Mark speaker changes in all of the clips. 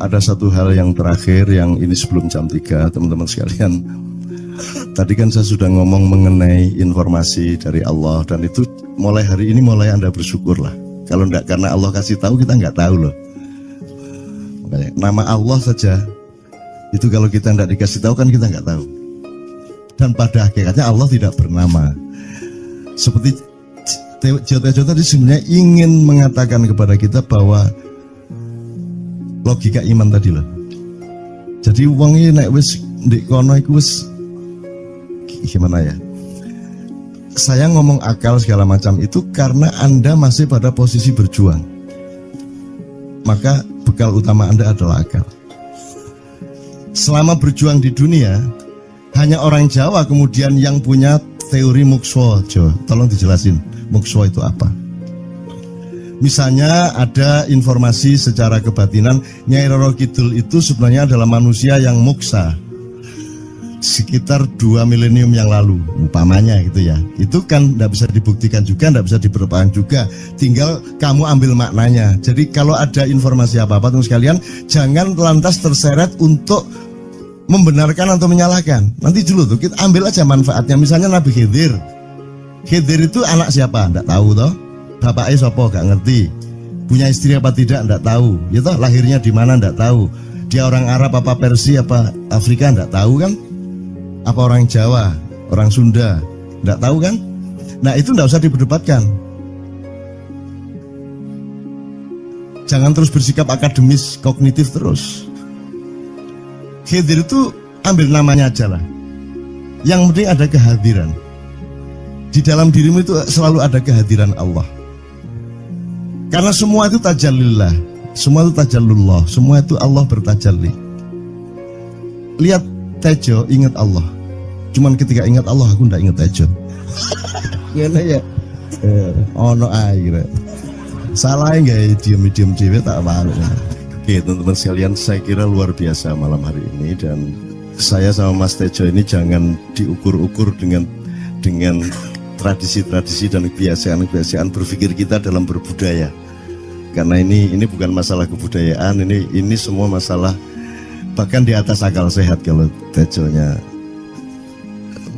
Speaker 1: ada satu hal yang terakhir yang ini sebelum jam 3 teman-teman sekalian. Tadi kan saya sudah ngomong mengenai informasi dari Allah, dan itu mulai hari ini mulai Anda bersyukur lah. Kalau enggak karena Allah kasih tahu, kita enggak tahu loh. Makanya, nama Allah saja itu kalau kita enggak dikasih tahu kan kita enggak tahu. Dan pada hakikatnya Allah tidak bernama. Seperti Tejo tadi sebenarnya ingin mengatakan kepada kita bahwa logika iman tadi loh. Jadi wong ini nek wis ndek kono iku wis gimana ya? Saya ngomong akal segala macam itu karena Anda masih pada posisi berjuang. Maka bekal utama Anda adalah akal. Selama berjuang di dunia, hanya orang Jawa kemudian yang punya teori mukswa. Tolong dijelasin, mukswa itu apa? Misalnya ada informasi secara kebatinan Nyai Roro Kidul itu sebenarnya adalah manusia yang muksa sekitar 2 milenium yang lalu, umpamanya gitu ya. Itu kan tidak bisa dibuktikan juga, tidak bisa diperlukan juga. Tinggal kamu ambil maknanya. Jadi kalau ada informasi apa-apa teman sekalian, jangan lantas terseret untuk membenarkan atau menyalahkan. Nanti dulu tuh kita ambil aja manfaatnya. Misalnya Nabi Khidir. Khidir itu anak siapa? Tidak tahu toh. Bapaknya sopo gak ngerti. Punya istri apa tidak? Tidak tahu. Ya toh, lahirnya di mana? Tidak tahu. Dia orang Arab apa Persia apa Afrika? Tidak tahu kan? Apa orang Jawa, orang Sunda? Tidak tahu kan? Nah itu tidak usah diperdebatkan. Jangan terus bersikap akademis, kognitif terus. Khidir itu ambil namanya aja lah. Yang penting ada kehadiran. Di dalam dirimu itu selalu ada kehadiran Allah. Karena semua itu tajallillah, semua itu tajallullah, semua itu Allah bertajalli. Lihat Tejo, ingat Allah. Cuman ketika ingat Allah, aku ndak ingat Tejo. Gimana ya? Ono air. Salah nggak diem cewek tak malu. Oke teman-teman sekalian, saya kira luar biasa malam hari ini, dan saya sama Mas Tejo ini jangan diukur-ukur dengan tradisi-tradisi dan kebiasaan-kebiasaan berpikir kita dalam berbudaya. Karena ini bukan masalah kebudayaan, ini semua masalah bahkan di atas akal sehat kalau Tejonya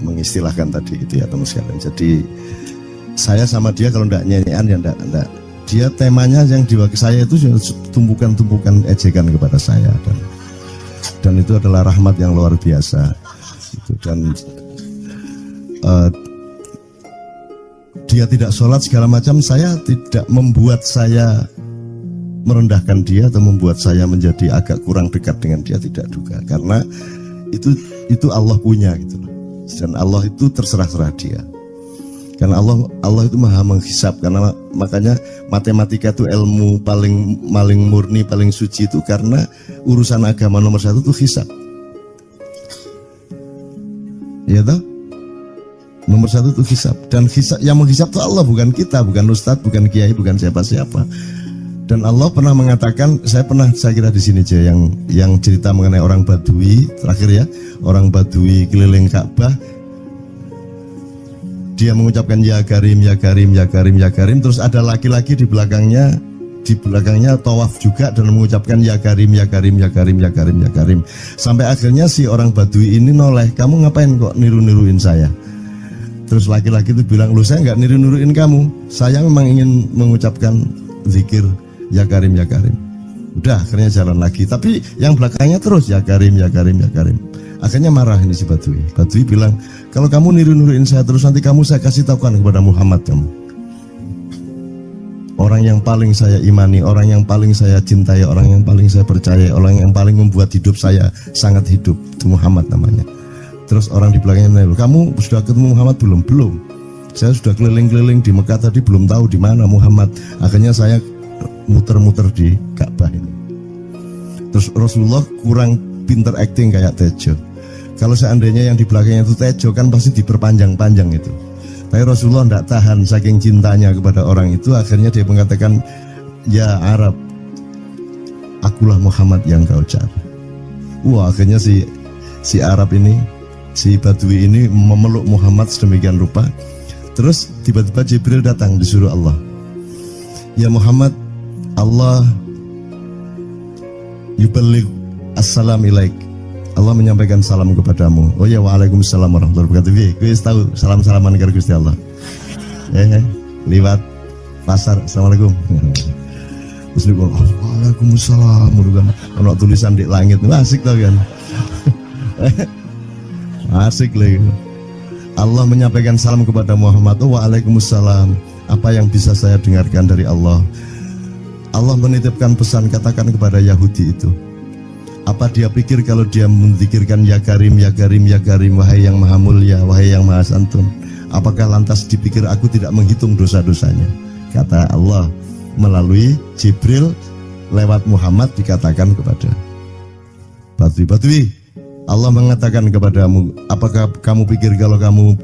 Speaker 1: mengistilahkan tadi itu ya teman sekalian. Jadi saya sama dia kalau enggak nyanyian ya enggak. Dia temanya yang diwakili saya itu tumpukan-tumpukan ejekan kepada saya, dan itu adalah rahmat yang luar biasa. Dan dia tidak sholat segala macam, saya tidak membuat saya merendahkan dia atau membuat saya menjadi agak kurang dekat dengan dia, tidak juga, karena itu Allah punya gitu loh. Dan Allah itu terserah-serah dia. Karena Allah itu maha menghisap, karena makanya matematika itu ilmu paling murni, paling suci itu karena urusan agama nomor 1 itu hisap. Ya toh? Nomor 1 itu hisap, dan hisap, yang menghisap itu Allah, bukan kita, bukan ustadz, bukan kiai, bukan siapa-siapa. Dan Allah pernah mengatakan, saya kira di sini aja yang cerita mengenai orang Badui terakhir ya, orang Badui keliling Ka'bah, dia mengucapkan ya Karim, ya Karim, ya Karim, ya Karim, terus ada laki-laki di belakangnya tawaf juga dan mengucapkan ya Karim, ya Karim, ya Karim, ya Karim, ya Karim, sampai akhirnya si orang Badui ini noleh, kamu ngapain kok niru-niruin saya? Terus laki-laki itu bilang, loh saya nggak niru-niruin kamu, saya memang ingin mengucapkan zikir ya Karim, ya Karim. Udah akhirnya jalan lagi, tapi yang belakangnya terus ya Karim, ya Karim, ya Karim. Akhirnya marah ini si Badui. Badui bilang, kalau kamu niru-niruin saya terus, nanti saya kasih tahukan kepada Muhammad kamu. Orang yang paling saya imani, orang yang paling saya cintai, orang yang paling saya percaya, orang yang paling membuat hidup saya sangat hidup, itu Muhammad namanya. Terus orang di belakangnya nanya, kamu sudah ketemu Muhammad belum? Belum. Saya sudah keliling-keliling di Mekah tadi, belum tahu di mana Muhammad. Akhirnya saya muter-muter di Ka'bah ini. Terus Rasulullah kurang pinter acting kayak Tejo. Kalau seandainya yang di belakangnya itu Tejo kan pasti diperpanjang-panjang itu. Tapi Rasulullah tidak tahan saking cintanya kepada orang itu, akhirnya dia mengatakan, ya Arab, akulah Muhammad yang kau cari. Wah, akhirnya si Arab ini, si Badui ini memeluk Muhammad sedemikian rupa. Terus tiba-tiba Jibril datang disuruh Allah, ya Muhammad, Allah yuballigh assalam ilaik. Allah menyampaikan salam kepadamu. Oh ya, waalaikumsalam warahmatullahi wabarakatuh. Gue tahu salam-salaman karo Gusti Allah. Liwat pasar, assalamualaikum. Terus dia bilang, waalaikumsalam. Ono tulisan di langit, asik tau kan? Asik lagi. Allah menyampaikan salam kepada Muhammad. Oh, waalaikumsalam. Apa yang bisa saya dengarkan dari Allah? Allah menitipkan pesan, katakan kepada Yahudi itu. Apa dia pikir kalau dia menzikirkan ya Karim, ya Karim, ya Karim, wahai yang maha mulia, wahai yang maha santun, apakah lantas dipikir aku tidak menghitung dosa-dosanya? Kata Allah melalui Jibril lewat Muhammad dikatakan kepada Badui, Allah mengatakan kepadamu, apakah kamu pikir kalau kamu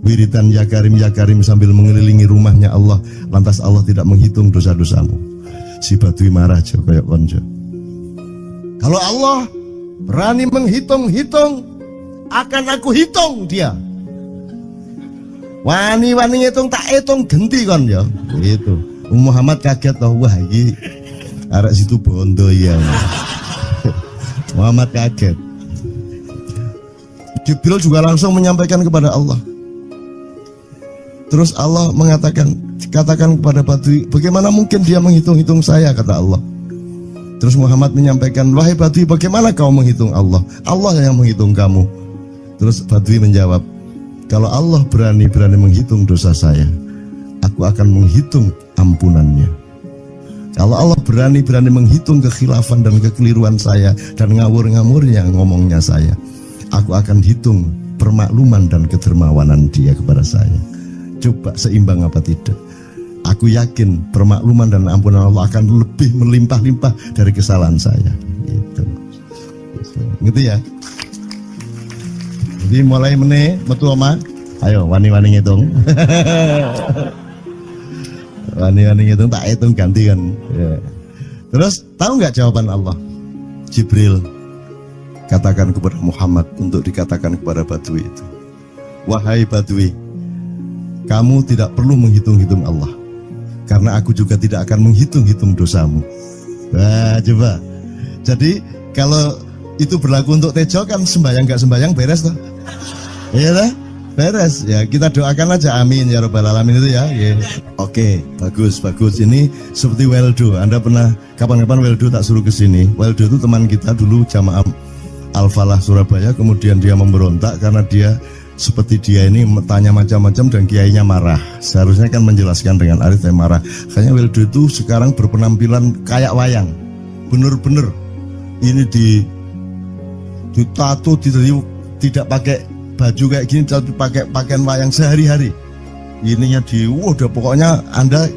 Speaker 1: wiridan ya Karim sambil mengelilingi rumahnya Allah, lantas Allah tidak menghitung dosa-dosamu? Si Badui marah jo kayak konjo. Kalau Allah berani menghitung-hitung, akan aku hitung dia. Wani-wani hitung tak hitung genti kon ya. Gitu. Muhammad kaget toh, wah iki arek situ bondo ya. Muhammad kaget. Jibril juga langsung menyampaikan kepada Allah. Terus Allah mengatakan, katakan kepada Badui, bagaimana mungkin dia menghitung-hitung saya, kata Allah. Terus Muhammad menyampaikan, wahai Badui, bagaimana kau menghitung Allah? Allah yang menghitung kamu. Terus Badui menjawab, kalau Allah berani menghitung dosa saya, aku akan menghitung ampunannya. Kalau Allah berani menghitung kekhilafan dan kekeliruan saya dan ngawur-ngawurnya ngomongnya saya, aku akan hitung permakluman dan kedermawanan dia kepada saya. Coba seimbang apa tidak? Aku yakin permakluman dan ampunan Allah akan lebih melimpah-limpah dari kesalahan saya. Gitu ya. Jadi mulai metu oma, ayo wani-wani ngitung. Wani-wani ngitung tak hitung ganti kan. Ya. Terus tahu nggak jawaban Allah? Jibril katakan kepada Muhammad untuk dikatakan kepada Badui itu. Wahai Badui, kamu tidak perlu menghitung-hitung Allah, karena aku juga tidak akan menghitung-hitung dosamu. Nah, coba. Jadi kalau itu berlaku untuk Tejo kan sembahyang gak sembahyang beres toh? Iya lah, beres. Ya kita doakan aja amin ya robbal alamin itu ya. Yeah. Oke, bagus. Ini seperti Weldo. Anda pernah kapan-kapan Weldo tak suruh ke sini. Weldo itu teman kita dulu jamaah Al-Falah Surabaya, kemudian dia memberontak karena dia seperti dia ini tanya macam-macam dan kiainya marah. Seharusnya kan menjelaskan dengan arif yang marah. Kayaknya Weldo itu sekarang berpenampilan kayak wayang. Bener-bener ini ditato, tidak pakai baju kayak gini, tapi pakai pakaian wayang sehari-hari. Ininya udah pokoknya Anda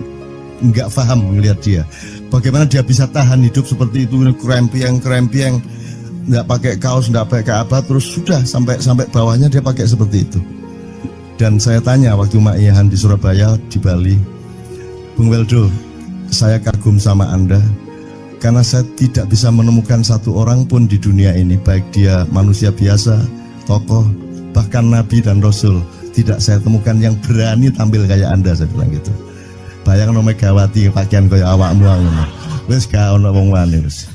Speaker 1: nggak paham melihat dia. Bagaimana dia bisa tahan hidup seperti itu, krempieng, nggak pakai kaos, nggak pakai apa, terus sudah sampai bawahnya dia pakai seperti itu. Dan saya tanya waktu Ma'iyahan di Surabaya, di Bali, Bung Weldo, saya kagum sama Anda karena saya tidak bisa menemukan satu orang pun di dunia ini, baik dia manusia biasa, tokoh, bahkan Nabi dan Rasul, tidak saya temukan yang berani tampil kayak Anda, saya bilang gitu. Bayang no Megawati pakaian kayak awakmu ngono. Wis gak ono wong wani wis.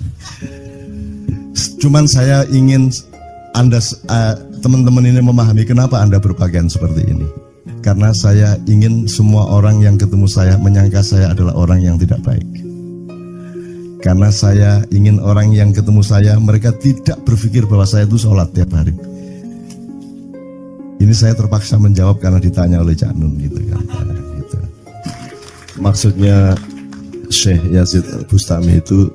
Speaker 1: Cuman saya ingin Anda teman-teman ini memahami kenapa Anda berpakaian seperti ini. Karena saya ingin semua orang yang ketemu saya menyangka saya adalah orang yang tidak baik. Karena saya ingin orang yang ketemu saya, mereka tidak berpikir bahwa saya itu sholat tiap hari. Ini saya terpaksa menjawab karena ditanya oleh Cak Nun gitu kan. Gitu. Maksudnya Syekh Yazid Bustami itu,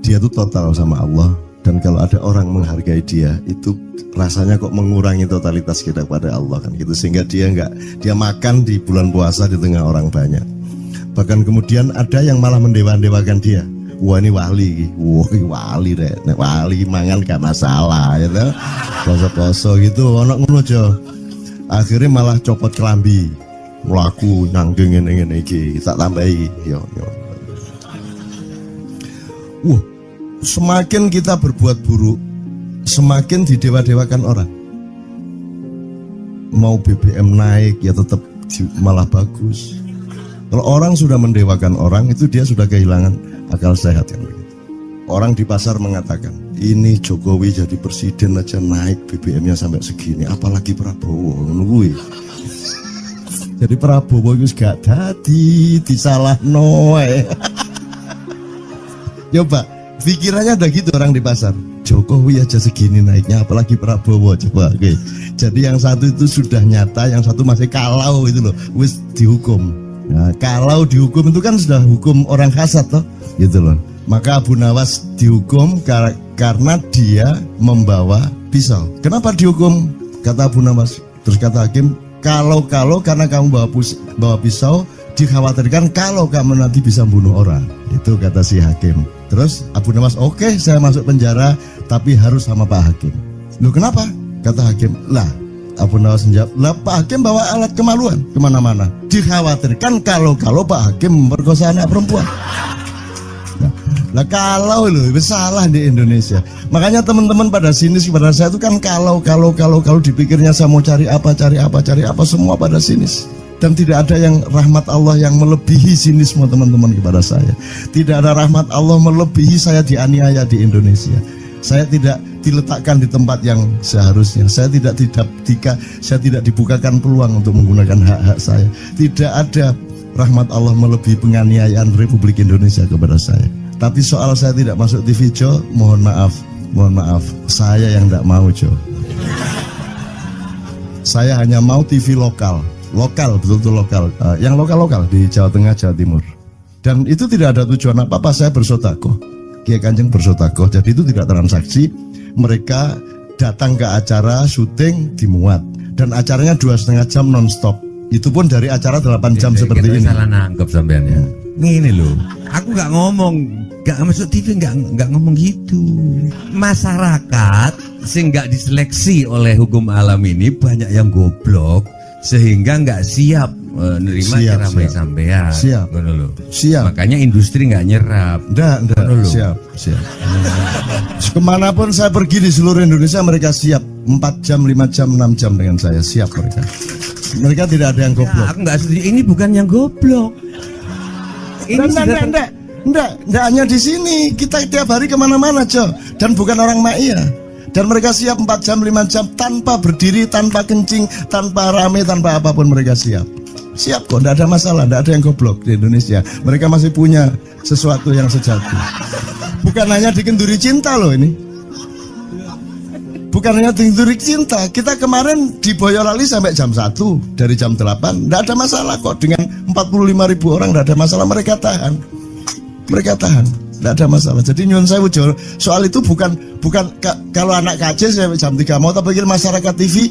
Speaker 1: dia itu total sama Allah, dan kalau ada orang menghargai dia itu rasanya kok mengurangi totalitas kita kepada Allah kan gitu, sehingga dia makan di bulan puasa di tengah orang banyak. Bahkan kemudian ada yang malah mendewa-dewakan dia. Wah ini wali, wali deh, wali mangan gak masalah ya gitu. Poso-poso gitu, ono ngono aja. Akhirnya malah copot kelambi, mlaku nanggung ngene iki, tak tambahi yo. Semakin kita berbuat buruk, semakin didewa-dewakan orang. Mau BBM naik ya tetap malah bagus. Kalau orang sudah mendewakan orang, itu dia sudah kehilangan akal sehat kan begitu. Orang di pasar mengatakan, ini Jokowi jadi presiden aja naik BBM-nya sampai segini, apalagi Prabowo. Nungguin. Jadi Prabowo itu gak dadi disalah noe. Coba, pikirannya ada gitu orang di pasar. Jokowi aja segini naiknya, apalagi Prabowo. Coba, oke. Jadi yang satu itu sudah nyata, yang satu masih kalau itu loh, wis dihukum. Nah, kalau dihukum itu kan sudah hukum orang kasat toh, gitu loh. Maka Abu Nawas dihukum karena dia membawa pisau. Kenapa dihukum? Kata Abu Nawas. Terus kata hakim, kalau karena kamu bawa pisau, dikhawatirkan kalau kamu nanti bisa bunuh orang. Itu kata si hakim. Terus Abu Nawas, oke, saya masuk penjara, tapi harus sama Pak Hakim. Loh kenapa? Kata hakim, lah Abu Nawas menjawab, lah Pak Hakim bawa alat kemaluan kemana-mana. Dikhawatirkan kalau Pak Hakim memperkosa anak perempuan. Nah kalau loh, salah di Indonesia. Makanya teman-teman pada sinis kepada saya itu kan kalau dipikirnya saya mau cari apa, semua pada sinis. Dan tidak ada yang rahmat Allah yang melebihi sinisme teman-teman kepada saya. Tidak ada rahmat Allah melebihi saya dianiaya di Indonesia. Saya tidak diletakkan di tempat yang seharusnya. Saya tidak dibukakan peluang untuk menggunakan hak-hak saya. Tidak ada rahmat Allah melebihi penganiayaan Republik Indonesia kepada saya. Tapi soal saya tidak masuk TV, Jo, mohon maaf, saya yang tidak mau, Jo. Saya hanya mau TV lokal, betul-betul lokal, yang lokal di Jawa Tengah, Jawa Timur. Dan itu tidak ada tujuan apa-apa, saya bersodakoh, Kiai Kanjeng bersodakoh, jadi itu tidak transaksi. Mereka datang ke acara syuting dimuat, dan acaranya 2,5 jam non-stop. Itu pun dari acara 8 jam seperti ini.
Speaker 2: Salah nangkep sampean ya. Ini loh, aku nggak ngomong, nggak masuk TV, nggak ngomong gitu. Masyarakat sing nggak diseleksi oleh hukum alam ini banyak yang goblok sehingga nggak siap menerima ceramah sampean. Siap. Makanya industri nggak nyerap.
Speaker 1: Siap. Kemanapun saya pergi di seluruh Indonesia mereka siap 4 jam, 5 jam, 6 jam dengan saya, siap mereka. Mereka tidak ada yang goblok.
Speaker 2: Aku nggak setuju. Ini bukan yang goblok.
Speaker 1: Enggak hanya di sini, kita tiap hari kemana-mana, Jo. Dan bukan orang Ma'iyah. Dan mereka siap 4 jam, 5 jam tanpa berdiri, tanpa kencing, tanpa rame, tanpa apapun mereka siap. Siap kok, enggak ada masalah, enggak ada yang goblok di Indonesia. Mereka masih punya sesuatu yang sejati. Bukan hanya dikenduri cinta loh ini. Bukan hanya dikenduri cinta. Kita kemarin di Boyolali sampai jam 1, dari jam 8. Enggak ada masalah kok, dengan 45.000 orang enggak ada masalah, mereka tahan. Tidak ada masalah. Jadi nyuwun sewu, soal itu bukan kalau anak KJ saya jam 3 mau tapi masyarakat TV.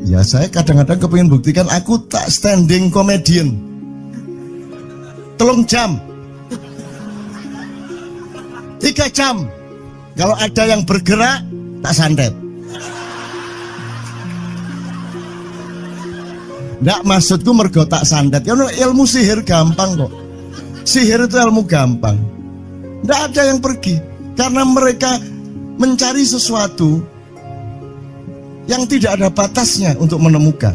Speaker 1: Ya saya kadang-kadang kepingin buktikan aku tak standing comedian. 3 jam 3 jam. Kalau ada yang bergerak tak santet. Nggak, maksudku mergo tak santet. Ya ilmu sihir gampang kok. Sihir itu ilmu gampang. Tidak ada yang pergi karena mereka mencari sesuatu yang tidak ada batasnya untuk menemukan.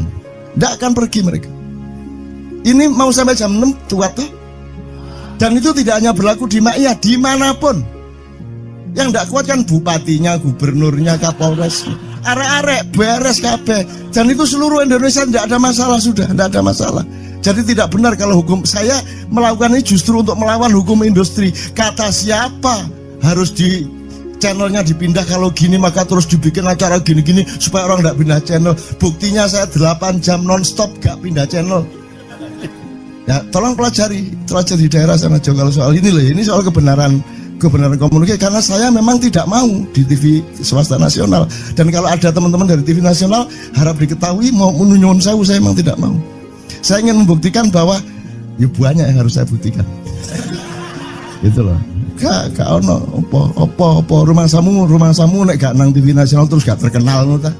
Speaker 1: Tidak akan pergi mereka. Ini mau sampai jam 6 tuat tuh. Dan itu tidak hanya berlaku di Ma'iyah, dimanapun. Yang tidak kuat kan bupatinya, gubernurnya, kapolres, arek-arek beres kabeh. Dan itu seluruh Indonesia tidak ada masalah, sudah tidak ada masalah. Jadi tidak benar kalau hukum, saya melakukan ini justru untuk melawan hukum industri. Kata siapa harus di channelnya dipindah, kalau gini maka terus dibikin acara gini-gini supaya orang tidak pindah channel. Buktinya saya 8 jam non-stop gak pindah channel. Ya tolong pelajari di daerah sana Jo, kalau soal ini loh, ini soal kebenaran komunikasi, karena saya memang tidak mau di TV swasta nasional. Dan kalau ada teman-teman dari TV nasional harap diketahui mau menyunyun saya memang tidak mau. Saya ingin membuktikan bahwa ya banyak yang harus saya buktikan. Gitu loh. Gak ono opo rumah samu nek gak nang TV nasional terus gak terkenal ngono ta.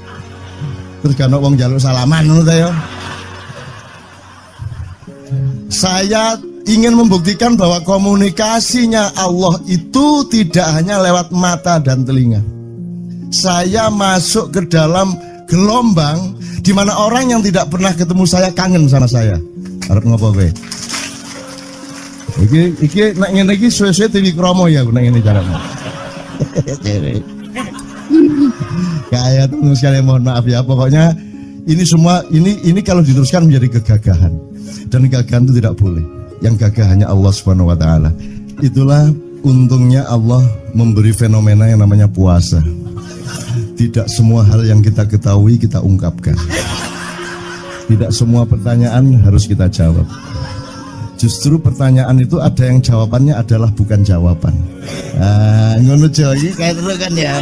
Speaker 1: Terus gak ono wong njaluk salaman ngono ta ya. Saya ingin membuktikan bahwa komunikasinya Allah itu tidak hanya lewat mata dan telinga. Saya masuk ke dalam gelombang di mana orang yang tidak pernah ketemu saya kangen sama saya. Harap ngopo kowe? Iki nek ngene iki suwe-suwe TV kromo ya aku nek ngene carane. Kayak teman sekalian mohon maaf ya, pokoknya ini semua ini kalau diteruskan menjadi kegagahan, dan kegagahan itu tidak boleh. Yang gagah hanya Allah Subhanahu wa taala. Itulah untungnya Allah memberi fenomena yang namanya puasa. Tidak semua hal yang kita ketahui kita ungkapkan. Tidak semua pertanyaan harus kita jawab. Justru pertanyaan itu ada yang jawabannya adalah bukan jawaban. Ngono iki kayak terus kan ya,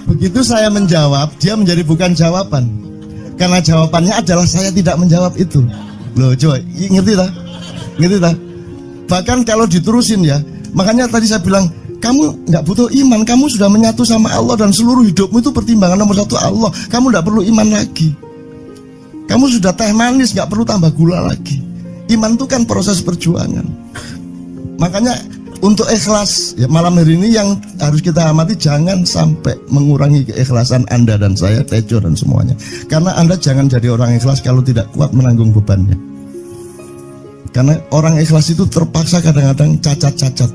Speaker 1: Begitu saya menjawab, dia menjadi bukan jawaban. Karena jawabannya adalah saya tidak menjawab itu. Loh, coba ngerti tak? Ngerti tak? Bahkan kalau diterusin ya, makanya tadi saya bilang, kamu nggak butuh iman, kamu sudah menyatu sama Allah dan seluruh hidupmu itu pertimbangan nomor satu Allah. Kamu nggak perlu iman lagi. Kamu sudah teh manis, nggak perlu tambah gula lagi. Iman itu kan proses perjuangan. Makanya untuk ikhlas ya, malam hari ini yang harus kita amati, jangan sampai mengurangi keikhlasan Anda dan saya, Tejo dan semuanya. Karena Anda jangan jadi orang ikhlas kalau tidak kuat menanggung bebannya. Karena orang ikhlas itu terpaksa kadang-kadang cacat-cacat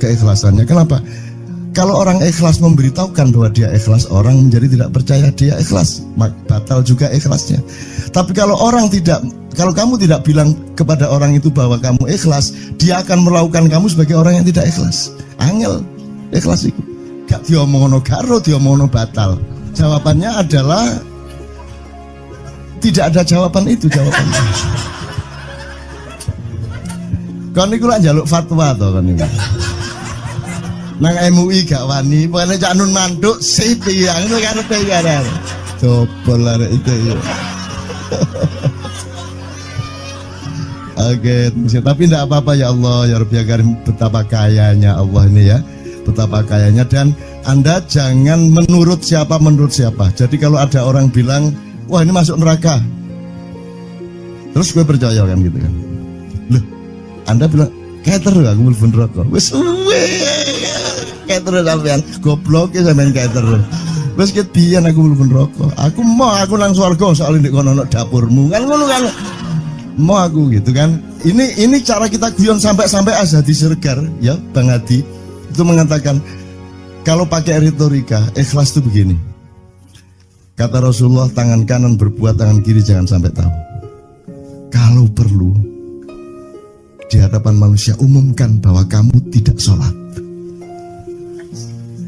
Speaker 1: keikhlasannya. Kenapa? Kalau orang ikhlas memberitahukan bahwa dia ikhlas, orang menjadi tidak percaya dia ikhlas, batal juga ikhlasnya. Tapi kalau kamu tidak bilang kepada orang itu bahwa kamu ikhlas, dia akan melakukan kamu sebagai orang yang tidak ikhlas. Angel ikhlas itu. Gak diomongno karo, diomongno batal. Jawabannya adalah tidak ada jawaban itu jawabannya. Kon niku lak njaluk fatwa to kon niku. Nang MUI gak wani, pokoknya Cak Nun manduk sip ya, itu karepe ya. Coba lah itu ya. Oke, tapi tidak apa-apa ya Allah, ya Rabbi ya Karim, betapa kayanya Allah ini ya, betapa kayanya. Dan Anda jangan menurut siapa. Jadi kalau ada orang bilang, wah ini masuk neraka, terus gue percaya kan gitu kan. Loh, Anda bilang, kater aku mlebu neraka. Wis kater sampean, goblok ya sampean kater. Wis ketian aku mlebu neraka. Aku nang swarga soalnya ndek kono ana dapurmu. Kan ngono kan. Mau aku gitu kan. Ini cara kita guyon sampai Azhadi Siregar ya, Bang Hadi itu mengatakan kalau pakai retorika ikhlas itu begini. Kata Rasulullah, tangan kanan berbuat, tangan kiri jangan sampai tahu. Kalau perlu di hadapan manusia umumkan bahwa kamu tidak sholat,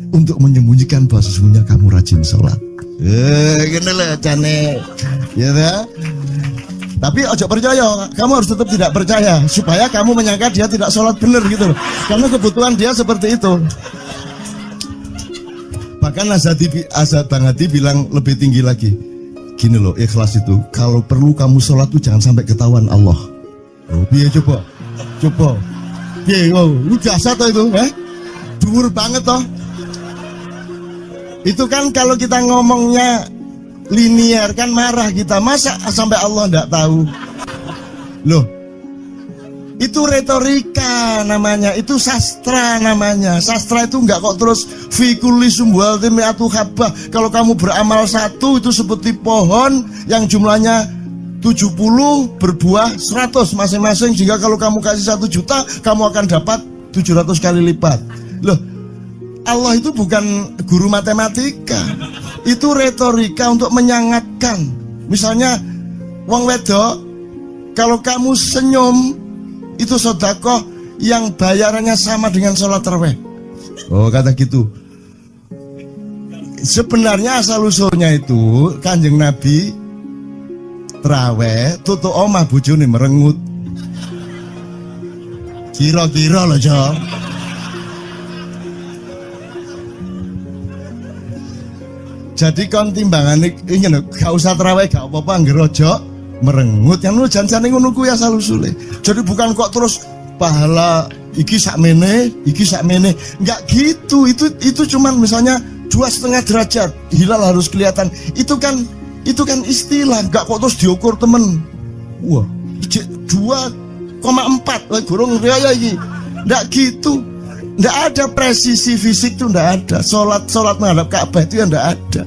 Speaker 1: untuk menyembunyikan bahwa sesungguhnya kamu rajin sholat. Gini lah cane, ya dah. Tapi ojo percaya, kamu harus tetap tidak percaya supaya kamu menyangka dia tidak sholat benar gitu loh. Karena kebutuhan dia seperti itu. Bahkan Bang Hadi bilang lebih tinggi lagi. Gini loh, ikhlas itu kalau perlu kamu sholat tuh jangan sampai ketahuan Allah. Oh, biar coba. Ini jasa toh itu, dhuwur banget toh. Itu kan kalau kita ngomongnya linear kan marah kita, masa sampai Allah enggak tahu. Loh, itu retorika namanya, itu sastra namanya. Sastra itu enggak kok terus fi kulli sumbuhatin mi'atu habbah. Kalau kamu beramal satu itu seperti pohon yang jumlahnya 70 berbuah 100 masing-masing, sehingga kalau kamu kasih 1 juta kamu akan dapat 700 kali lipat. Loh, Allah itu bukan guru matematika, itu retorika untuk menyangatkan. Misalnya wong wedok, kalau kamu senyum itu sedekah yang bayarannya sama dengan sholat tarawih. Oh, kata gitu. Sebenarnya asal usulnya itu Kanjeng Nabi traweh tutuk omah bojone merengut. Kira-kira loh, Jo. Jadi kon timbangan ini gak usah traweh gak apa-apa ngerojo merengut yang lu janjane ngono kuwi asal usule. Jadi bukan kok terus pahala iki sakmene, enggak gitu. Itu cuman misalnya 2,5 derajat hilal harus kelihatan. Itu kan istilah, enggak kok terus diukur temen. Wah, 2,4 gurung raya iki. Enggak gitu. Nggak ada presisi fisik tuh, nggak ada. Sholat menghadap Ka'bah itu ya nggak ada.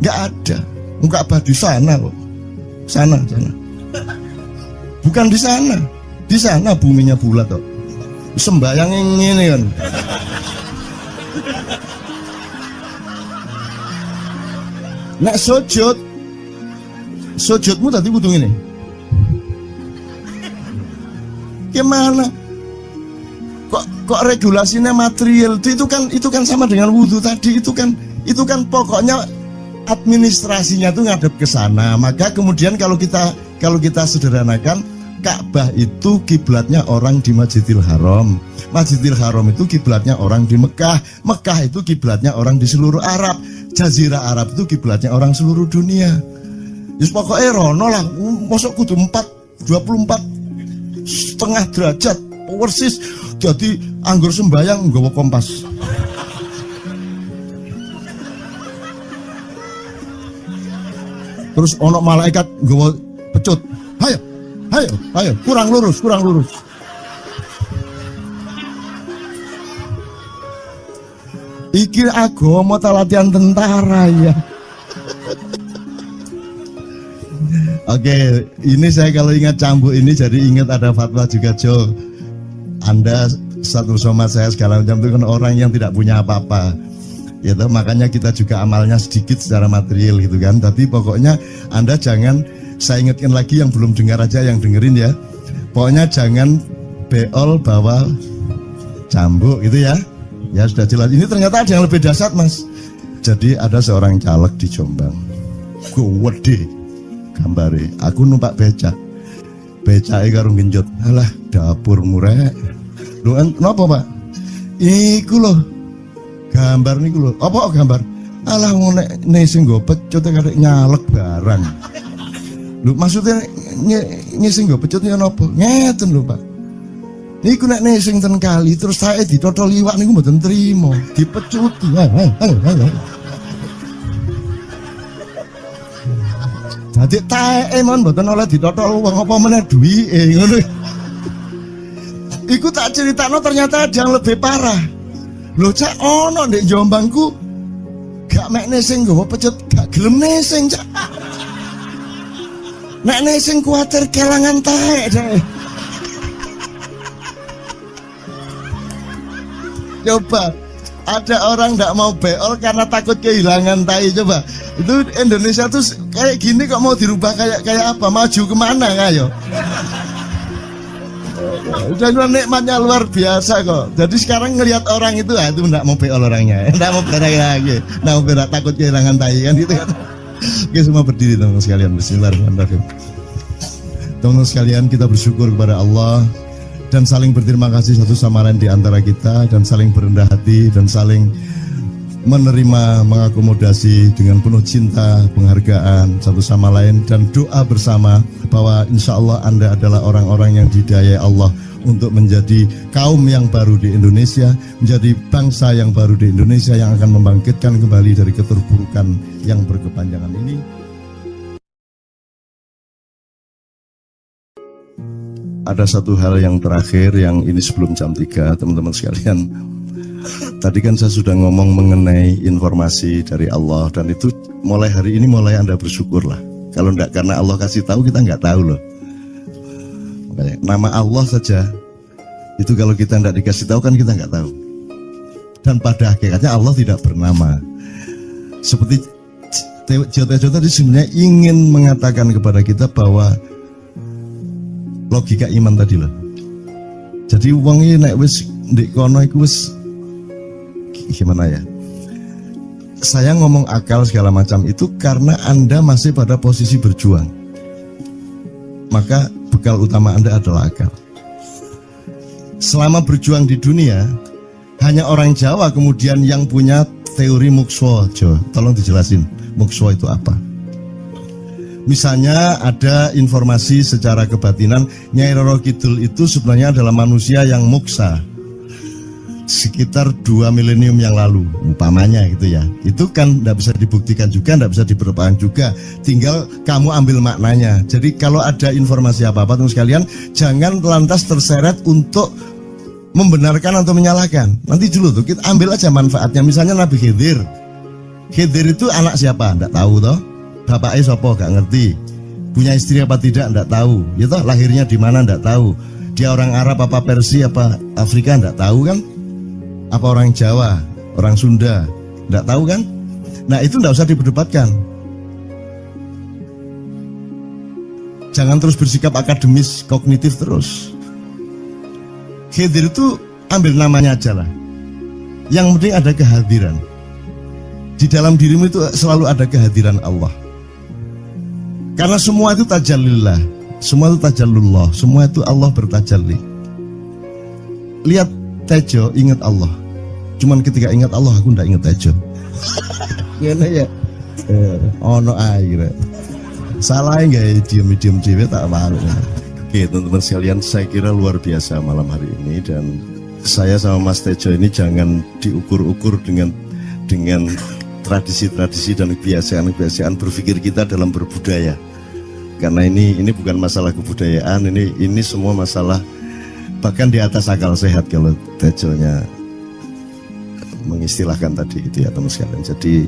Speaker 1: Nggak ada. Ka'bah di sana kok. Sana. Bukan di sana. Di sana buminya bulat kok. Sembayang ini kan. Nek sujudmu tadi kudu ini. Gimana? Kok regulasinya material itu kan sama dengan wudhu tadi, itu kan pokoknya administrasinya tuh ngadep ke sana. Maka kemudian kalau kita sederhanakan, Ka'bah itu kiblatnya orang di Masjidil Haram. Masjidil Haram itu kiblatnya orang di Mekah. Mekah itu kiblatnya orang di seluruh Arab. Jazirah Arab itu kiblatnya orang seluruh dunia. Yus pokoknya rono lah, masuk kudu 24 setengah derajat persis. Jadi anggur sembayang nggawa kompas. Terus ono malaikat nggawa pecut. Ayo, kurang lurus. Iki agama ta latihan tentara ya. Oke, ini saya kalau ingat cambuk ini jadi ingat ada fatwa juga, Jo. Anda satu sama saya segala macam itu kan orang yang tidak punya apa-apa. Gitu, makanya kita juga amalnya sedikit secara material gitu kan. Tapi pokoknya Anda jangan, saya ingatkan lagi yang belum dengar aja, yang dengerin ya. Pokoknya jangan beol bawa cambuk gitu ya. Ya sudah jelas. Ini ternyata ada yang lebih dahsyat, Mas. Jadi ada seorang caleg di Jombang. Gede gambare. Aku numpak becak. Becake karo genjot. Alah, dapur murek. Lho napa, Pak? Iku lho. Gambar niku lho. Apa gambar? Alah ngono nek sing nggo pecut kadek nyalek barang. Lho maksudnya sing nggo pecut ya napa? Ngeten lho, Pak. Niku nek sing ten kali terus saya ditotol iwak niku mboten trimo, dipecuti. Dadi taeke mon mboten oleh ditotol wong apa meneh duwike ngono. Iku tak critakno ternyata ada yang lebih parah. Lho cak ono ndek Jombangku gak mek sing nggawa pecut gak gelem nesing cak. Nek nesing kuwatir kelangan taek deh. Coba ada orang tidak mau beol karena takut kehilangan tai. Coba itu Indonesia tuh kayak gini kok mau dirubah kayak apa? Maju kemana ayo? Udah nikmatnya luar biasa kok. Jadi sekarang ngelihat orang itu itu tidak mau beol orangnya, tidak mau berak lagi, tidak mau berak, takut kehilangan tai kan gitu kan. Oke, semua berdiri teman-teman sekalian. Bismillahirrahmanirrahim. Teman-teman sekalian, kita bersyukur kepada Allah dan saling berterima kasih satu sama lain di antara kita, dan saling berendah hati dan saling menerima, mengakomodasi dengan penuh cinta, penghargaan satu sama lain, dan doa bersama bahwa insya Allah Anda adalah orang-orang yang dihidayai Allah untuk menjadi kaum yang baru di Indonesia, menjadi bangsa yang baru di Indonesia yang akan membangkitkan kembali dari keterpurukan yang berkepanjangan ini. Ada satu hal yang terakhir yang ini sebelum jam 3 teman-teman sekalian. Tadi kan saya sudah ngomong mengenai informasi dari Allah, dan itu mulai hari ini mulai Anda bersyukurlah. Kalau enggak karena Allah kasih tahu, kita enggak tahu loh. Makanya, nama Allah saja itu kalau kita enggak dikasih tahu kan kita enggak tahu. Dan pada hakikatnya Allah tidak bernama. Seperti Jota tadi sebenarnya ingin mengatakan kepada kita bahwa logika iman tadi loh. Jadi wong iki nek wis ndek kono iku wis gimana ya? Saya ngomong akal segala macam itu karena Anda masih pada posisi berjuang. Maka bekal utama Anda adalah akal. Selama berjuang di dunia, hanya orang Jawa kemudian yang punya teori mukswa. Jo, tolong dijelasin mukswa itu apa? Misalnya ada informasi secara kebatinan Nyai Roro Kidul itu sebenarnya adalah manusia yang muksa sekitar 2 milenium yang lalu, umpamanya gitu ya. Itu kan tidak bisa dibuktikan juga, tidak bisa diperlukan juga. Tinggal kamu ambil maknanya. Jadi kalau ada informasi apa-apa teman sekalian, jangan lantas terseret untuk membenarkan atau menyalahkan. Nanti dulu tuh kita ambil aja manfaatnya. Misalnya Nabi Khidir. Khidir itu anak siapa? Tidak tahu toh. Bapaknya sopo gak ngerti. Punya istri apa tidak, enggak tahu. Ya toh, lahirnya di mana enggak tahu. Dia orang Arab apa Persia apa Afrika enggak tahu kan? Apa orang Jawa, orang Sunda, enggak tahu kan? Nah, itu enggak usah diperdebatkan. Jangan terus bersikap akademis, kognitif terus. Khidir itu ambil namanya aja lah. Yang penting ada kehadiran. Di dalam dirimu itu selalu ada kehadiran Allah. Karena semua itu tajallillah, semua itu tajallullah, semua itu Allah bertajalli. Lihat Tejo, ingat Allah. Cuman ketika ingat Allah, aku ndak ingat Tejo. Gimana ya? Ono air. Salah nggak diem cewek tak malu. Oke teman-teman sekalian, saya kira luar biasa malam hari ini, dan saya sama Mas Tejo ini jangan diukur-ukur dengan tradisi-tradisi dan kebiasaan-kebiasaan berpikir kita dalam berbudaya. Karena ini bukan masalah kebudayaan, ini semua masalah bahkan di atas akal sehat kalau Tejonya mengistilahkan tadi itu ya teman sekalian. Jadi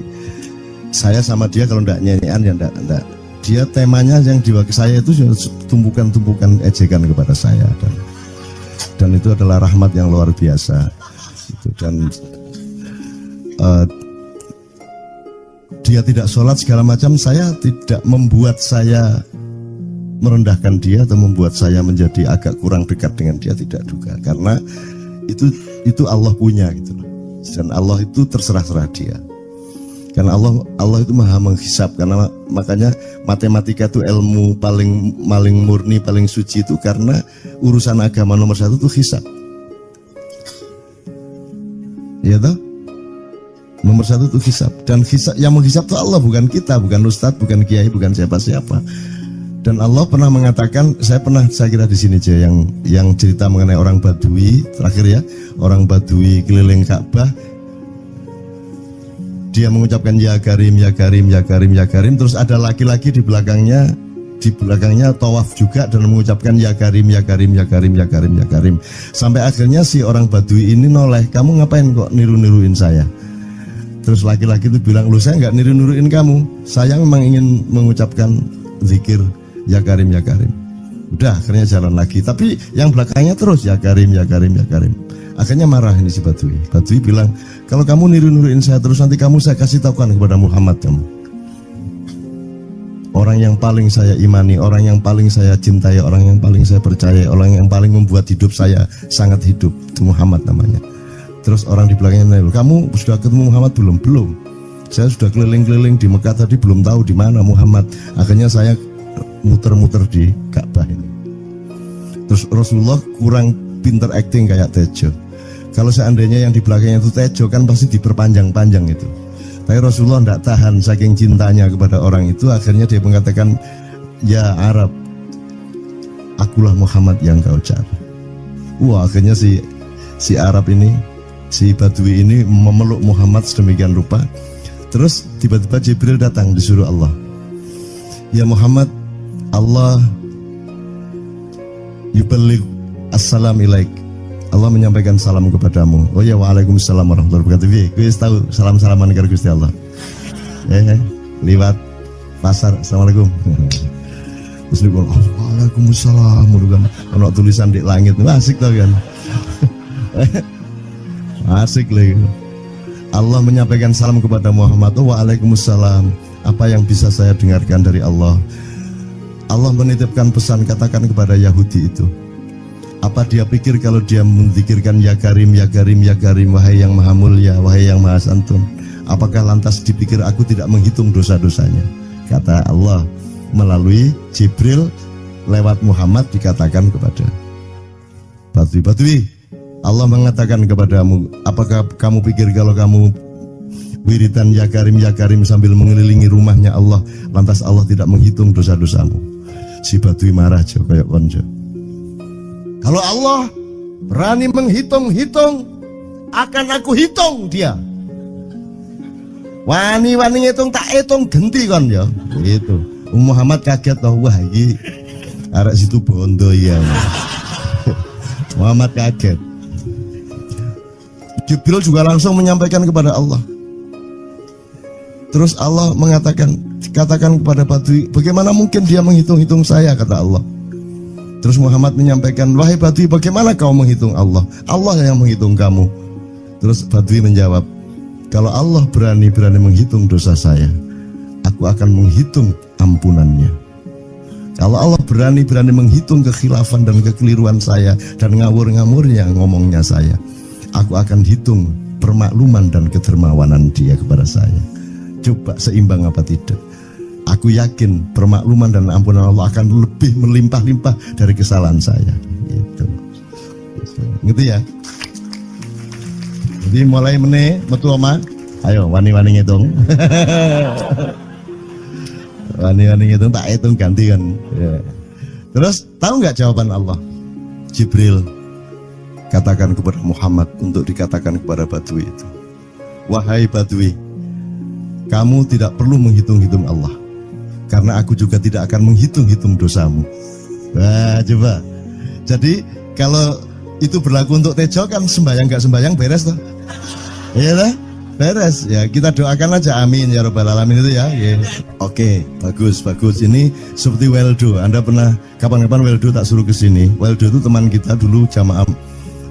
Speaker 1: saya sama dia kalau ndak nyanyian ya ndak. Dia temanya yang diwakili saya itu tumpukan-tumpukan ejekan kepada saya, dan itu adalah rahmat yang luar biasa. Dan dia tidak sholat segala macam, saya tidak membuat saya merendahkan dia atau membuat saya menjadi agak kurang dekat dengan dia, tidak juga, karena itu Allah punya gitu loh. Dan Allah itu terserah-serah dia, karena Allah itu maha menghisap. Karena makanya matematika itu ilmu paling murni, paling suci itu, karena urusan agama nomor satu itu hisap, ya toh. Nomor satu itu hisap, dan hisap, yang menghisap itu Allah, bukan kita, bukan ustadz, bukan kiai, bukan siapa-siapa. Dan Allah pernah mengatakan, saya kira di sini aja yang cerita mengenai orang Badui terakhir ya, orang Badui keliling Ka'bah, dia mengucapkan ya Karim, ya Karim, ya Karim, ya Karim, terus ada laki-laki di belakangnya tawaf juga dan mengucapkan ya Karim, ya Karim, ya Karim, ya Karim, ya Karim, sampai akhirnya si orang Badui ini noleh, kamu ngapain kok niru-niruin saya? Terus laki-laki itu bilang, lu saya nggak niru-niruin kamu, saya memang ingin mengucapkan zikir ya Karim, ya Karim. Udah, akhirnya jalan lagi, tapi yang belakangnya terus ya Karim, ya Karim, ya Karim. Akhirnya marah ini si Badui. Badui bilang, kalau kamu niru-niruin saya terus, nanti saya kasih tahukan kepada Muhammad kamu. Orang yang paling saya imani, orang yang paling saya cintai, orang yang paling saya percaya, orang yang paling membuat hidup saya sangat hidup, itu Muhammad namanya. Terus orang di belakangnya nanya, kamu sudah ketemu Muhammad belum? Belum. Saya sudah keliling-keliling di Mekah tadi, belum tahu di mana Muhammad. Akhirnya saya muter-muter di Ka'bah ini. Terus Rasulullah kurang pinter acting kayak Tejo. Kalau seandainya yang di belakangnya itu Tejo, kan pasti diperpanjang-panjang itu. Tapi Rasulullah tidak tahan, saking cintanya kepada orang itu, akhirnya dia mengatakan, ya Arab, akulah Muhammad yang kau cari. Wah, akhirnya si Arab ini, si Badui ini memeluk Muhammad sedemikian rupa. Terus tiba-tiba Jibril datang, disuruh Allah, ya Muhammad, Allah yuballigh assalam ilaik, Allah menyampaikan salam kepadamu. Oh ya, waalaikumsalam warahmatullahi wabarakatuh. Gue tahu salam-salaman karo Gusti Allah. Liwat pasar, assalamualaikum. Terus dia bilang, waalaikumsalam, kan ono tulisan di langit, asik tau kan. Asik lagi. Allah menyampaikan salam kepada Muhammad. Oh, waalaikumsalam. Apa yang bisa saya dengarkan dari Allah? Allah menitipkan pesan, katakan kepada Yahudi itu, apa dia pikir kalau dia menzikirkan ya Karim, ya Karim, ya Karim, wahai yang maha mulia, wahai yang maha santun, apakah lantas dipikir aku tidak menghitung dosa-dosanya? Kata Allah melalui Jibril lewat Muhammad, dikatakan kepada Badui, Allah mengatakan kepadamu, apakah kamu pikir kalau kamu wiridan ya Karim sambil mengelilingi rumahnya Allah, lantas Allah tidak menghitung dosa-dosamu? Si Badui marah jo, kayak konjo. Kalau Allah berani menghitung-hitung, akan aku hitung dia. Wani-wani hitung tak hitung genti kon ya. Gitu. Muhammad kaget toh, wah iki arek situ bondo ya. Muhammad kaget. Jibril juga langsung menyampaikan kepada Allah. Terus Allah mengatakan, katakan kepada Badui, bagaimana mungkin dia menghitung-hitung saya, kata Allah. Terus Muhammad menyampaikan, wahai Badui, bagaimana kau menghitung Allah? Allah yang menghitung kamu. Terus Badui menjawab, kalau Allah berani-berani menghitung dosa saya, aku akan menghitung ampunannya. Kalau Allah berani-berani menghitung kekhilafan dan kekeliruan saya dan ngawur-ngawurnya ngomongnya saya, aku akan hitung permakluman dan kedermawanan dia kepada saya. Coba seimbang apa tidak? Aku yakin permakluman dan ampunan Allah akan lebih melimpah-limpah dari kesalahan saya. Gitu. Ngerti ya? Jadi mulai meneh metu oma. Ayo wani-wani ngitung. Wani-wani ngitung tak hitung gantian. Ya. Terus tahu nggak jawaban Allah? Jibril katakan kepada Muhammad untuk dikatakan kepada Badui itu, wahai Badui, kamu tidak perlu menghitung-hitung Allah, karena aku juga tidak akan menghitung-hitung dosamu. Wah, coba. Jadi kalau itu berlaku untuk Tejo kan sembahyang gak sembahyang beres toh? Iya lah, beres. Ya kita doakan aja, amin ya robbal alamin itu ya. Yeah. Oke, bagus. Ini seperti Weldo. Anda pernah kapan-kapan Weldo tak suruh ke sini. Weldo itu teman kita dulu jamaah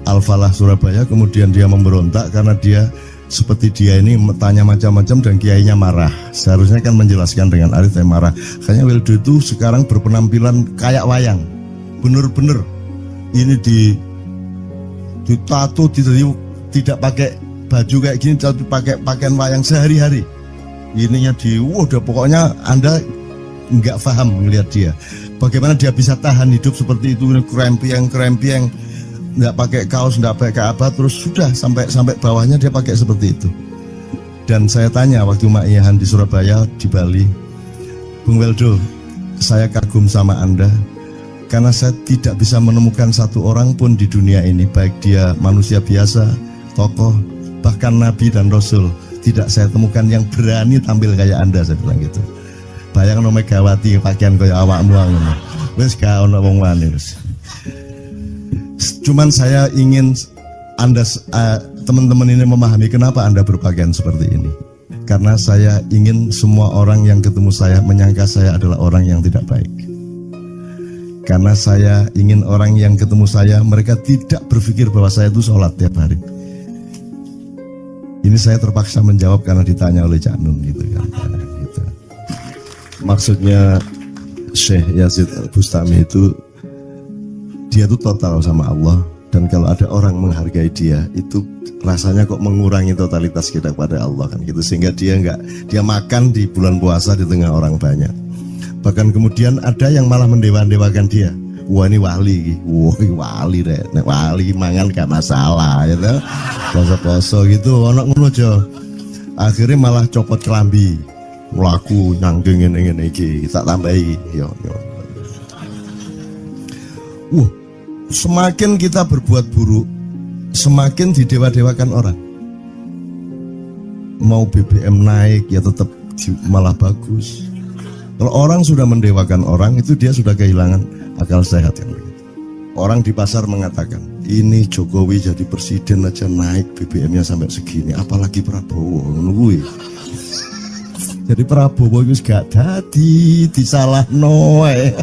Speaker 1: Al-Falah Surabaya, kemudian dia memberontak karena dia seperti dia ini tanya macam-macam dan kiainya marah. Seharusnya kan menjelaskan dengan arif yang marah. Kayaknya Weldo itu sekarang berpenampilan kayak wayang. Bener-bener ini ditato, tidak pakai baju kayak gini, tapi pakai pakaian wayang sehari-hari. Ininya udah pokoknya Anda nggak paham melihat dia. Bagaimana dia bisa tahan hidup seperti itu, krempieng, nggak pakai kaos, nggak pakai apa, terus sudah sampai bawahnya dia pakai seperti itu. Dan saya tanya waktu Ma'iyahan di Surabaya, di Bali, Bung Weldo, saya kagum sama Anda karena saya tidak bisa menemukan satu orang pun di dunia ini, baik dia manusia biasa, tokoh, bahkan Nabi dan Rasul, tidak saya temukan yang berani tampil kayak Anda, saya bilang gitu. Bayang no Megawati pakaian kayak awakmu ngono. Wis gak ono wong wani wis. Cuman saya ingin Anda teman-teman ini memahami kenapa Anda berpakaian seperti ini. Karena saya ingin semua orang yang ketemu saya menyangka saya adalah orang yang tidak baik. Karena saya ingin orang yang ketemu saya, mereka tidak berpikir bahwa saya itu sholat tiap hari. Ini saya terpaksa menjawab karena ditanya oleh Cak Nun gitu kan. Gitu. Maksudnya Syekh Yazid Bustami itu, dia itu total sama Allah, dan kalau ada orang menghargai dia itu rasanya kok mengurangi totalitas kita kepada Allah kan gitu, sehingga dia makan di bulan puasa di tengah orang banyak. Bahkan kemudian ada yang malah mendewa-dewakan dia. Wah ini wali, wali deh, nek wali mangan gak masalah ya gitu. Poso-poso gitu, ono ngono aja. Akhirnya malah copot kelambi, mlaku nyanggeng ngene iki, tak tambahi yo. Semakin kita berbuat buruk, semakin didewa-dewakan orang. Mau BBM naik ya tetap malah bagus. Kalau orang sudah mendewakan orang, itu dia sudah kehilangan akal sehat kan. Orang di pasar mengatakan, ini Jokowi jadi presiden aja naik BBM-nya sampai segini, apalagi Prabowo nungguin. Jadi Prabowo itu gak dadi disalahno wae.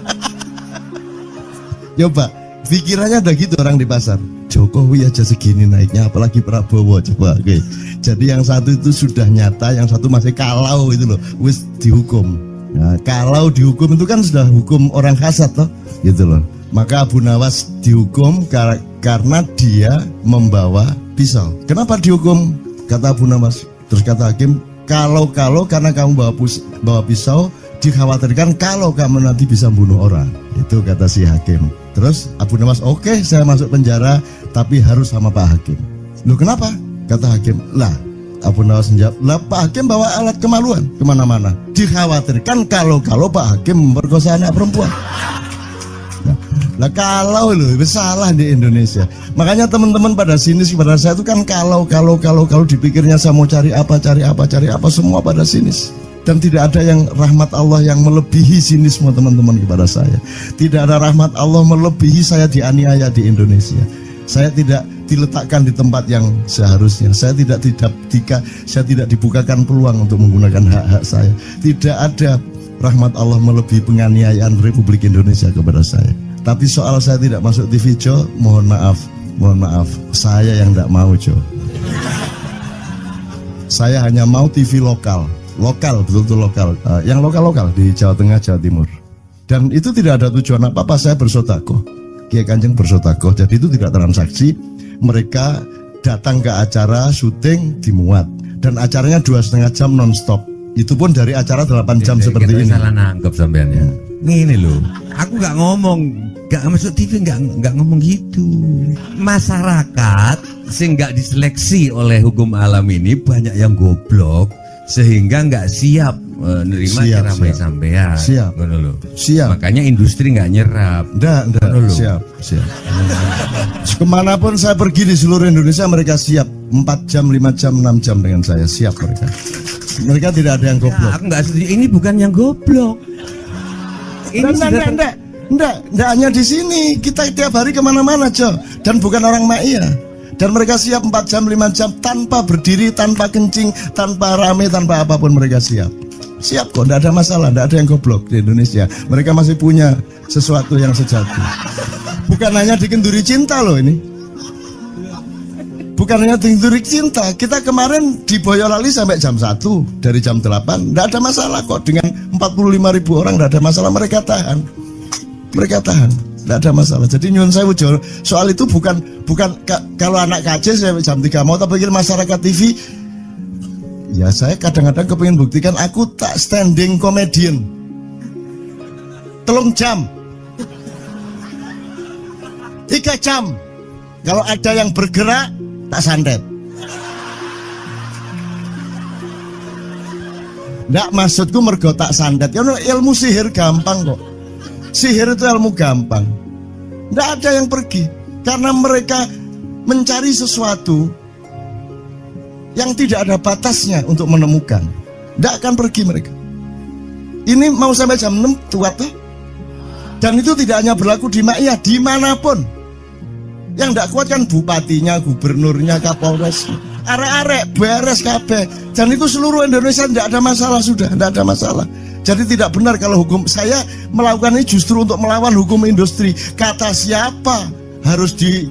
Speaker 1: Coba pikirannya ada gitu orang di pasar. Jokowi aja segini naiknya, apalagi Prabowo, coba. Oke. Jadi yang satu itu sudah nyata, yang satu masih kalau itu loh, wis dihukum. Nah, kalau dihukum itu kan sudah hukum orang kasat loh, gitu loh. Maka Abu Nawas dihukum karena dia membawa pisau. Kenapa dihukum? Kata Abu Nawas. Terus kata hakim, kalau karena kamu bawa pisau, dikhawatirkan kalau kamu nanti bisa bunuh orang. Itu kata si hakim. Terus Abu Nawas, oke, saya masuk penjara, tapi harus sama Pak Hakim. Loh kenapa? Kata hakim, lah Abu Nawas menjawab, lah Pak Hakim bawa alat kemaluan kemana-mana. Dikhawatirkan kalau Pak Hakim memperkosa anak perempuan. Lah kalau loh, salah di Indonesia. Makanya teman-teman pada sinis pada saya itu kan kalau dipikirnya saya mau cari apa, semua pada sinis. Dan tidak ada yang rahmat Allah yang melebihi sinisme teman-teman kepada saya. Tidak ada rahmat Allah melebihi saya dianiaya di Indonesia. Saya tidak diletakkan di tempat yang seharusnya. Saya tidak dibukakan peluang untuk menggunakan hak-hak saya. Tidak ada rahmat Allah melebihi penganiayaan Republik Indonesia kepada saya. Tapi soal saya tidak masuk TV, Jo, mohon maaf, saya yang tidak mau, Jo. Saya hanya mau TV lokal, betul-betul lokal, yang lokal di Jawa Tengah, Jawa Timur. Dan itu tidak ada tujuan apa-apa, saya bersodakoh. Kiai Kanjeng bersodakoh, jadi itu tidak transaksi. Mereka datang ke acara syuting dimuat, dan acaranya 2,5 jam non-stop. Itu pun dari acara 8 jam seperti ini.
Speaker 2: Salah nangkep sampean ya. Ini loh, aku nggak ngomong, nggak masuk TV, nggak ngomong gitu. Masyarakat sing nggak diseleksi oleh hukum alam ini banyak yang goblok sehingga nggak siap menerima ceramah sampean.
Speaker 1: Siap.
Speaker 2: Makanya industri nggak nyerap.
Speaker 1: Siap. Kemanapun saya pergi di seluruh Indonesia mereka siap. 4 jam, 5 jam, 6 jam dengan saya siap mereka. Mereka tidak ada yang goblok.
Speaker 2: Ya, aku nggak setuju. Ini bukan yang goblok.
Speaker 1: Enggak hanya di sini. Kita tiap hari kemana-mana, Jo. Dan bukan orang Ma'iyah. Dan mereka siap 4 jam, 5 jam tanpa berdiri, tanpa kencing, tanpa rame, tanpa apapun mereka siap. Siap kok, tidak ada masalah, tidak ada yang goblok di Indonesia. Mereka masih punya sesuatu yang sejati. Bukan hanya dikenduri cinta loh ini. Bukan hanya dikenduri cinta. Kita kemarin di Boyolali sampai jam 1, dari jam 8. Tidak ada masalah kok, dengan 45.000 orang tidak ada masalah. Mereka tahan. Tidak ada masalah. Jadi nyun saya soal itu bukan kalau anak KJ saya jam 3 mau tapi pikir masyarakat TV. Ya saya kadang-kadang kepingin buktikan aku tak standing comedian. 3 jam 3 jam. Kalau ada yang bergerak tak santet. Nggak, maksudku mergo tak santet. Ya ilmu sihir gampang kok. Sihir itu ilmu gampang. Nggak ada yang pergi karena mereka mencari sesuatu yang tidak ada batasnya untuk menemukan. Nggak akan pergi mereka. Ini mau sampai jam 6 tuat tuh. Dan itu tidak hanya berlaku di Ma'iyah, dimanapun. Yang nggak kuat kan bupatinya, gubernurnya, kapolres, arek-arek beres kabeh. Dan itu seluruh Indonesia tidak ada masalah sudah, tidak ada masalah. Jadi tidak benar kalau hukum saya melakukan ini justru untuk melawan hukum industri. Kata siapa harus di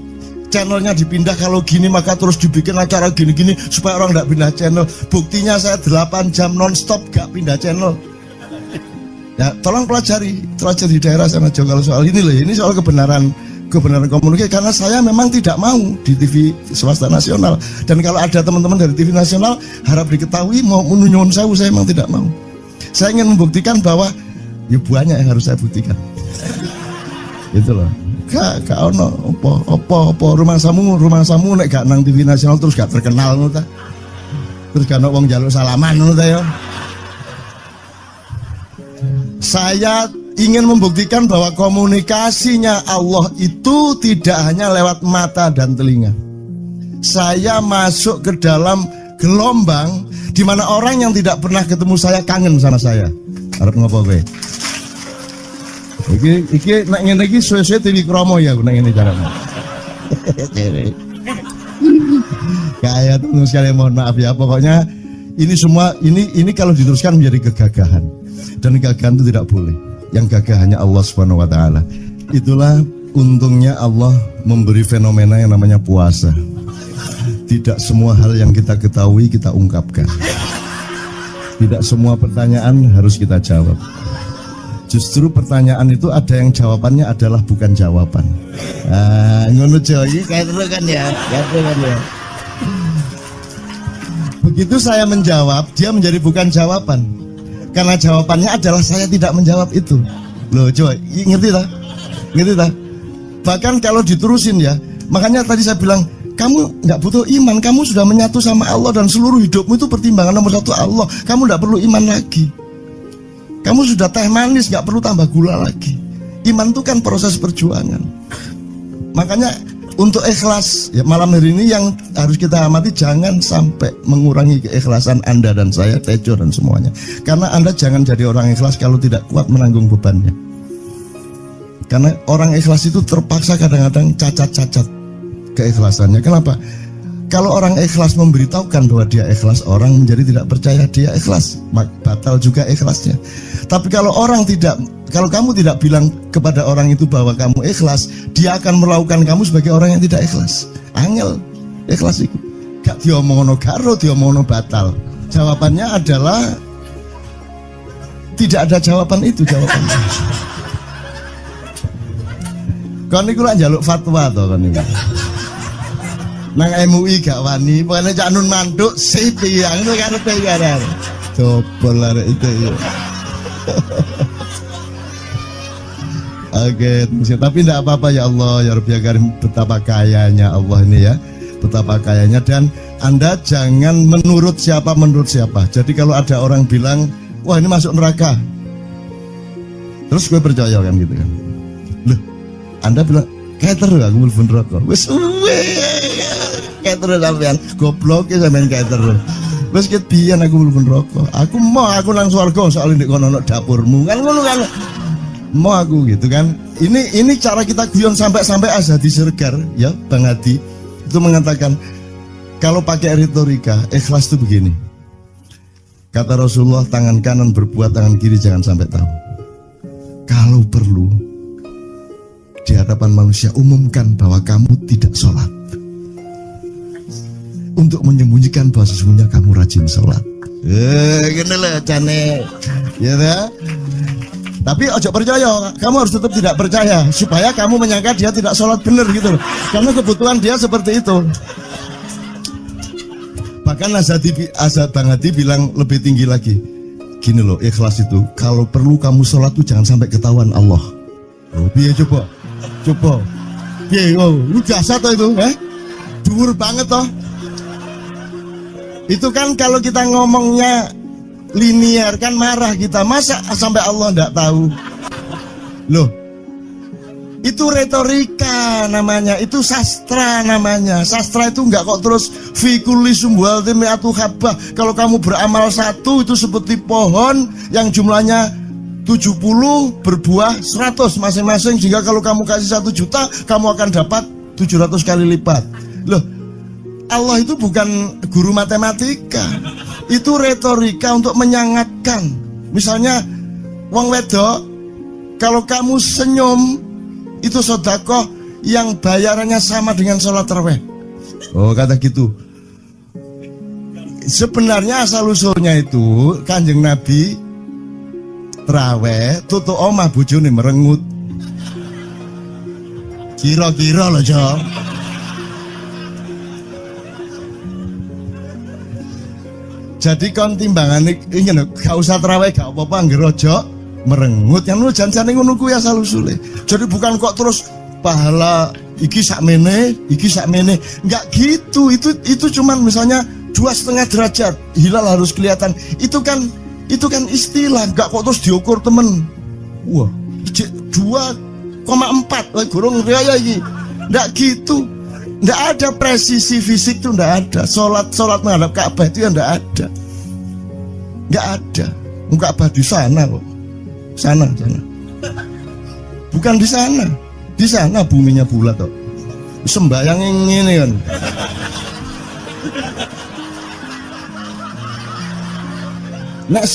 Speaker 1: channelnya dipindah, kalau gini maka terus dibikin acara gini-gini supaya orang tidak pindah channel. Buktinya saya 8 jam non-stop gak pindah channel. Ya tolong pelajari di daerah sana Jo kalau soal ini loh. Ini soal kebenaran komunikasi, karena saya memang tidak mau di TV swasta nasional. Dan kalau ada teman-teman dari TV nasional harap diketahui mau menunyun saya memang tidak mau. Saya ingin membuktikan bahwa ya banyak yang harus saya buktikan. Gitu loh. Gak ono opo rumah samu nek gak nang TV nasional terus gak terkenal ngono ta. Terus gak ono wong njaluk salaman ngono ta ya. Saya ingin membuktikan bahwa komunikasinya Allah itu tidak hanya lewat mata dan telinga. Saya masuk ke dalam gelombang di mana orang yang tidak pernah ketemu saya kangen sama saya. Arep ngopo kowe? Iki nek ngene iki suwe-suwe TV Kromo ya nek ngene carane. Kayak tunggu sekali, mohon maaf ya. Pokoknya ini semua ini kalau diteruskan menjadi kegagahan. Dan kegagahan itu tidak boleh. Yang gagah hanya Allah Subhanahu wa taala. Itulah untungnya Allah memberi fenomena yang namanya puasa. Tidak semua hal yang kita ketahui kita ungkapkan. Tidak semua pertanyaan harus kita jawab. Justru pertanyaan itu ada yang jawabannya adalah bukan jawaban. Ngono iki kayak kan ya. Begitu saya menjawab, dia menjadi bukan jawaban. Karena jawabannya adalah saya tidak menjawab itu. Loh, coba ngerti tak? Bahkan kalau diterusin ya, makanya tadi saya bilang kamu nggak butuh iman, kamu sudah menyatu sama Allah dan seluruh hidupmu itu pertimbangan nomor 1 Allah. Kamu nggak perlu iman lagi. Kamu sudah teh manis, nggak perlu tambah gula lagi. Iman itu kan proses perjuangan. Makanya untuk ikhlas ya, malam hari ini yang harus kita amati, jangan sampai mengurangi keikhlasan Anda dan saya, Tejo dan semuanya. Karena Anda jangan jadi orang ikhlas kalau tidak kuat menanggung bebannya. Karena orang ikhlas itu terpaksa kadang-kadang cacat-cacat. keikhlasannya. Kenapa? Kalau orang ikhlas memberitahukan bahwa dia ikhlas, orang menjadi tidak percaya dia ikhlas, batal juga ikhlasnya. Tapi kalau kamu tidak bilang kepada orang itu bahwa kamu ikhlas, dia akan melakukan kamu sebagai orang yang tidak ikhlas. Angel ikhlas itu. Gak diomongno karo, diomongno batal. Jawabannya adalah tidak ada jawaban itu jawabannya. Kon niku lak njaluk fatwa to kon niku. Nang MUI gak wani, pokoknya Cak Nun manduk sip ya, ngono karepe ya. Coba lah itu ya. Oke, tapi tidak apa-apa ya Allah, ya Rabbi ya Karim, betapa kayanya Allah ini ya, betapa kayanya. Dan Anda jangan menurut siapa. Jadi kalau ada orang bilang, wah ini masuk neraka, terus gue percaya kan gitu kan. Loh, Anda bilang, kayak terus aku mlebu neraka. Wis kayak terus sampean, goblok ya sampean kayak terus. Wis ket biyen aku mlebu neraka. Aku nang swarga soalnya ndek kono dapurmu. Kan ngono kan. Mau aku gitu kan. Ini cara kita guyon sampai Azhadi Siregar ya Bang Hadi itu mengatakan kalau pakai retorika ikhlas itu begini. Kata Rasulullah, tangan kanan berbuat, tangan kiri jangan sampai tahu. Kalau perlu di hadapan manusia umumkan bahwa kamu tidak sholat, untuk menyembunyikan bahwa sesungguhnya kamu rajin sholat. Gini lah cane ya dah. Tapi ojo percaya, kamu harus tetap tidak percaya supaya kamu menyangka dia tidak sholat benar gitu loh. Karena kebutuhan dia seperti itu. Bahkan Bang Hadi bilang lebih tinggi lagi. Gini loh, ikhlas itu kalau perlu kamu sholat tuh jangan sampai ketahuan Allah. Oh, biar coba. Biar, lu jasa toh itu, dhuwur banget toh. Itu kan kalau kita ngomongnya linear kan marah kita, masa sampai Allah enggak tahu. Loh, itu retorika namanya, itu sastra namanya. Sastra itu enggak kok terus fi kulli sumbuhatin mi'atu habbah. Kalau kamu beramal satu itu seperti pohon yang jumlahnya 70 berbuah 100 masing-masing. Jika kalau kamu kasih 1 juta, kamu akan dapat 700 kali lipat. Loh, Allah itu bukan guru matematika. Itu retorika untuk menyangatkan. Misalnya wong wedok, kalau kamu senyum itu sedekah yang bayarannya sama dengan sholat tarawih. Oh, kata gitu. Sebenarnya asal usulnya itu Kanjeng Nabi tarawih tutuk omah bojone merengut. Kira-kira loh, Jo. Jadi kon timbangan ini gak usah terawih gak apa-apa ngerojo merengut yang lu janjane ngono kuwi asal usule. Jadi bukan kok terus pahala iki sakmene enggak gitu. Itu cuman misalnya 2,5 derajat hilal harus kelihatan. Itu kan istilah, enggak kok terus diukur temen. Wah, 2,4 gorong raya iki. Enggak gitu. Nggak ada presisi fisik tuh, nggak ada. Sholat menghadap Ka'bah itu ya nggak ada. Nggak ada. Ka'bah di sana kok. Sana. Bukan di sana. Di sana buminya bulat kok. Sembayang ini kan. Nek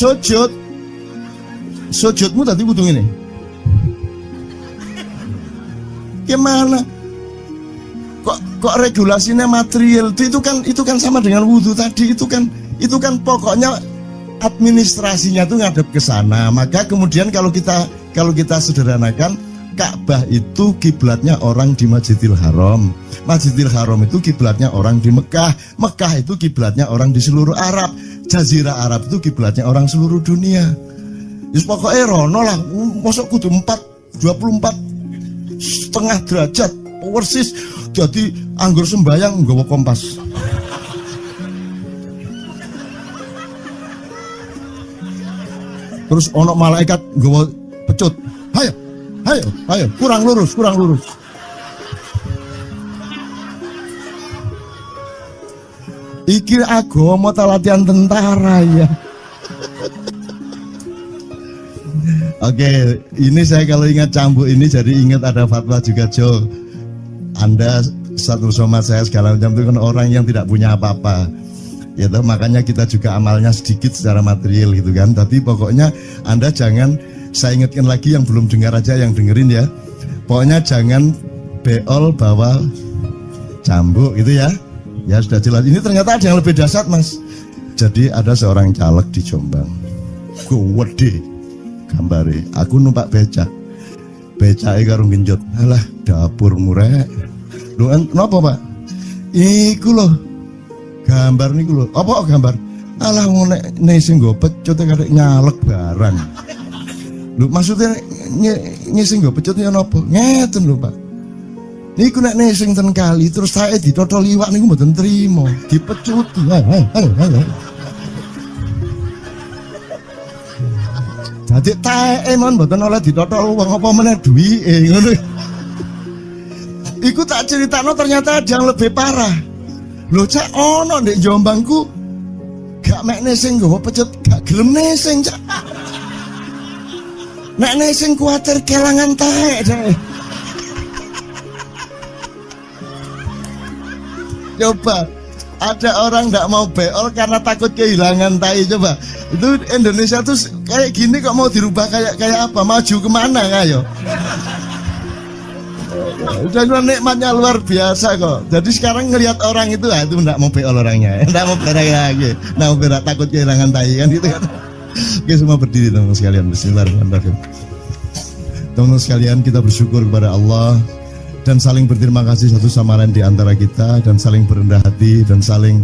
Speaker 1: sujudmu tadi butuh ini. Gimana? Kok regulasinya material itu kan sama dengan wudhu tadi. Itu kan pokoknya administrasinya tuh ngadep ke sana. Maka kemudian kalau kita sederhanakan, Ka'bah itu kiblatnya orang di Masjidil Haram. Masjidil Haram itu kiblatnya orang di Mekah. Mekah itu kiblatnya orang di seluruh Arab. Jazirah Arab itu kiblatnya orang seluruh dunia. Just pokoknya rono lah. Masuk kudu 24,5 derajat persis. Jadi anggur sembayang nggawa kompas. Terus ono malaikat nggawa pecut. Hayo, kurang lurus. Iki agama ta latihan tentara ya. Oke, ini saya kalau ingat cambuk ini jadi ingat ada fatwa juga, Jo. Anda Ustadz Nur Somad saya segala macam itu kan orang yang tidak punya apa-apa. Ya toh, makanya kita juga amalnya sedikit secara material gitu kan. Tapi pokoknya Anda jangan, saya ingatkan lagi yang belum dengar aja yang dengerin ya. Pokoknya jangan beol bawa cambuk gitu ya. Ya sudah jelas. Ini ternyata ada yang lebih dahsyat Mas. Jadi ada seorang caleg di Jombang. Gede gambare. Aku numpak becak. Becake karo genjot. Alah dapur murek. Lho napa Pak? Iku lho. Gambar niku lho. Apa gambar? Alah ngono nek sing nggo pecut karek nyalek barang. Lho maksudnya sing nggo pecut ya napa? Ngeten lho Pak. Niku nek sing ten kali terus sae ditotol iwak niku mboten trimo, dipecuti. Dadi tae mon mboten oleh ditotol wong apa meneh duwike ngono. Iku tak critakno ternyata ada yang lebih parah. Lho cak ono ndek Jombangku gak mek nesing nggawa pecut gak gelem nesing cak. Nek nesing kuwatir kelangan tae deh. Coba ada orang nggak mau beol karena takut kehilangan tai. Coba itu Indonesia tuh kayak gini kok mau dirubah kayak apa? Maju kemana ayo? Udah nikmatnya luar biasa kok. Jadi sekarang ngelihat orang itu itu nggak mau beol orangnya, nggak mau berak lagi, nggak mau berak takut kehilangan tai kan gitu kan? Oke semua berdiri teman-teman sekalian. Bismillahirrahmanirrahim. Teman-teman sekalian kita bersyukur kepada Allah dan saling berterima kasih satu sama lain di antara kita dan saling berendah hati dan saling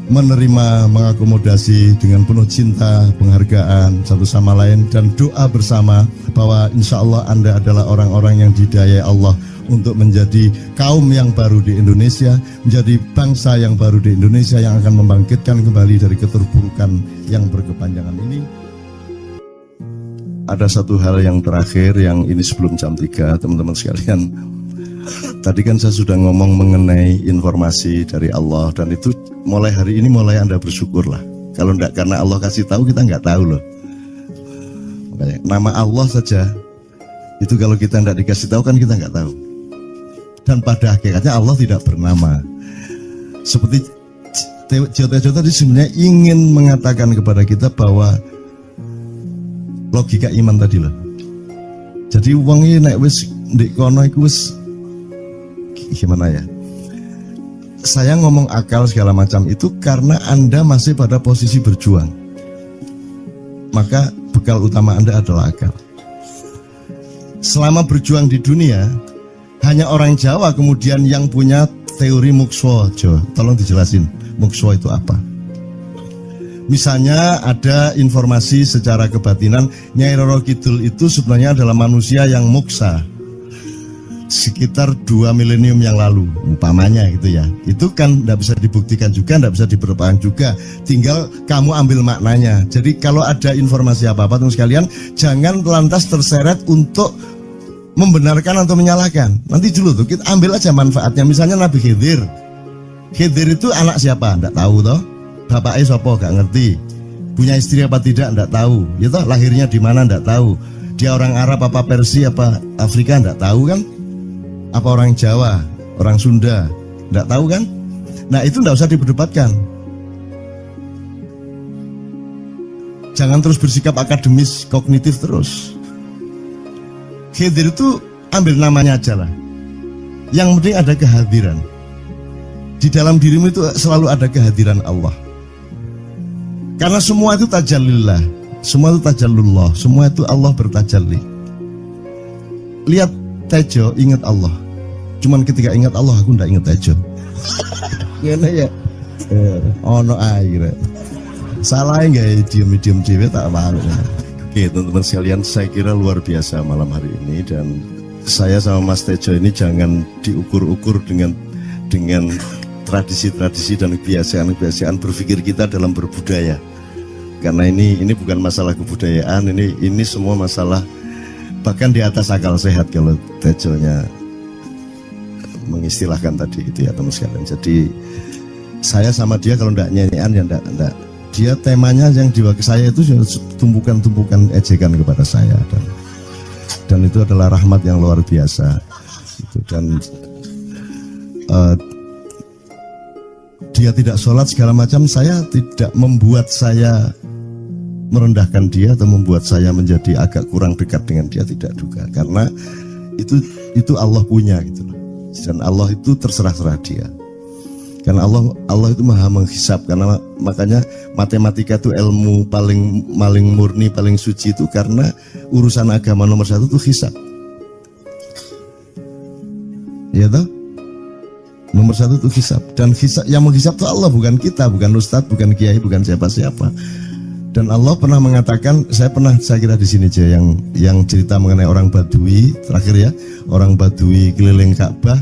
Speaker 1: menerima, mengakomodasi dengan penuh cinta, penghargaan satu sama lain dan doa bersama bahwa insya Allah Anda adalah orang-orang yang didayai Allah untuk menjadi kaum yang baru di Indonesia, menjadi bangsa yang baru di Indonesia yang akan membangkitkan kembali dari keterpurukan yang berkepanjangan ini. Ada satu hal yang terakhir yang ini sebelum jam 3 teman-teman sekalian. Tadi kan saya sudah ngomong mengenai informasi dari Allah dan itu mulai hari ini mulai Anda bersyukurlah. Kalau enggak karena Allah kasih tahu kita enggak tahu loh. Makanya, nama Allah saja itu kalau kita enggak dikasih tahu kan kita enggak tahu. Dan pada hakikatnya Allah tidak bernama. Seperti Jota tadi sebenarnya ingin mengatakan kepada kita bahwa logika iman tadi loh. Jadi wong iki nek wis ndek kono iku wis gimana ya? Saya ngomong akal segala macam itu karena Anda masih pada posisi berjuang. Maka bekal utama Anda adalah akal. Selama berjuang di dunia, hanya orang Jawa kemudian yang punya teori mukswa. Jawa, tolong dijelasin mukswa itu apa? Misalnya ada informasi secara kebatinan Nyai Roro Kidul itu sebenarnya adalah manusia yang muksa sekitar 2 milenium yang lalu umpamanya gitu ya. Itu kan tidak bisa dibuktikan juga, tidak bisa diperlukan juga, tinggal kamu ambil maknanya. Jadi kalau ada informasi apa-apa teman sekalian jangan lantas terseret untuk membenarkan atau menyalahkan. Nanti dulu tuh kita ambil aja manfaatnya. Misalnya Nabi Khidir itu anak siapa? Tidak tahu toh. Bapaknya sopo gak ngerti. Punya istri apa tidak? Tidak tahu. Ya toh lahirnya di mana? Tidak tahu. Dia orang Arab apa Persia apa Afrika? Tidak tahu kan? Apa orang Jawa, orang Sunda, tidak tahu kan? Nah itu tidak usah diperdebatkan. Jangan terus bersikap akademis, kognitif terus. Khidir itu ambil namanya aja lah. Yang penting ada kehadiran. Di dalam dirimu itu selalu ada kehadiran Allah. Karena semua itu tajallillah, semua itu tajallullah, semua itu Allah bertajalli. Lihat Tejo, ingat Allah. Cuman ketika ingat Allah, aku ndak ingat Tejo. Gimana ya? Ono air. Salah nggak diem cewek tak mau. Oke teman-teman sekalian, saya kira luar biasa malam hari ini dan saya sama Mas Tejo ini jangan diukur-ukur dengan tradisi-tradisi dan kebiasaan-kebiasaan berpikir kita dalam berbudaya. Karena ini bukan masalah kebudayaan, ini semua masalah bahkan di atas akal sehat kalau Tejonya mengistilahkan tadi itu ya teman sekalian. Jadi saya sama dia kalau enggak nyanyian ya enggak. Dia temanya yang diwakili saya itu tumpukan-tumpukan ejekan kepada saya dan itu adalah rahmat yang luar biasa. Dan eh, dia tidak sholat segala macam, saya tidak membuat saya merendahkan dia atau membuat saya menjadi agak kurang dekat dengan dia, tidak juga, karena itu Allah punya gitu loh. Dan Allah itu terserah-serah dia. Karena Allah itu maha menghisap, karena makanya matematika itu ilmu paling murni, paling suci itu karena urusan agama nomor satu itu hisap. Ya toh? Nomor satu itu hisap, dan hisap, yang menghisap itu Allah, bukan kita, bukan ustadz, bukan kiai, bukan siapa-siapa. Dan Allah pernah mengatakan, saya kira di sini aja yang cerita mengenai orang Badui terakhir ya, orang Badui keliling Ka'bah,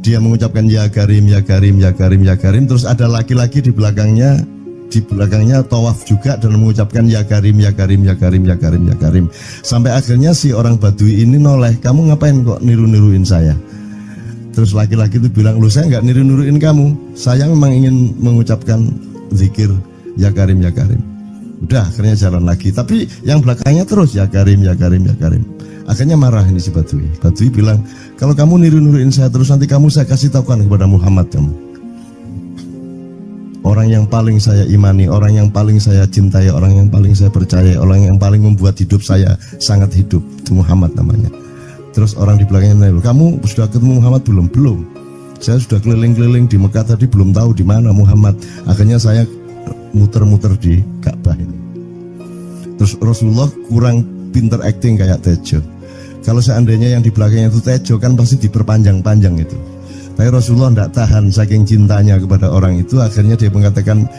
Speaker 1: dia mengucapkan ya Karim, ya Karim, ya Karim, ya Karim, terus ada laki-laki di belakangnya tawaf juga dan mengucapkan ya Karim, ya Karim, ya Karim, ya Karim, ya Karim, sampai akhirnya si orang Badui ini noleh, kamu ngapain kok niru-niruin saya? Terus laki-laki itu bilang, loh saya nggak niru-niruin kamu, saya memang ingin mengucapkan zikir ya Karim, ya Karim. Udah, akhirnya jalan lagi, tapi yang belakangnya terus ya Karim, ya Karim, ya Karim. Akhirnya marah ini si Badui. Badui bilang, kalau kamu niru-niruin saya terus, nanti saya kasih tahukan kepada Muhammad kamu. Orang yang paling saya imani, orang yang paling saya cintai, orang yang paling saya percaya, orang yang paling membuat hidup saya sangat hidup, itu Muhammad namanya. Terus orang di belakangnya nanya, kamu sudah ketemu Muhammad belum? Belum. Saya sudah keliling-keliling di Mekah tadi, belum tahu di mana Muhammad. Akhirnya saya muter-muter di Ka'bah ini. Terus Rasulullah kurang pinter acting kayak Tejo. Kalau seandainya yang di belakangnya itu Tejo, kan pasti diperpanjang-panjang itu. Tapi Rasulullah tidak tahan, saking cintanya kepada orang itu, akhirnya dia mengatakan,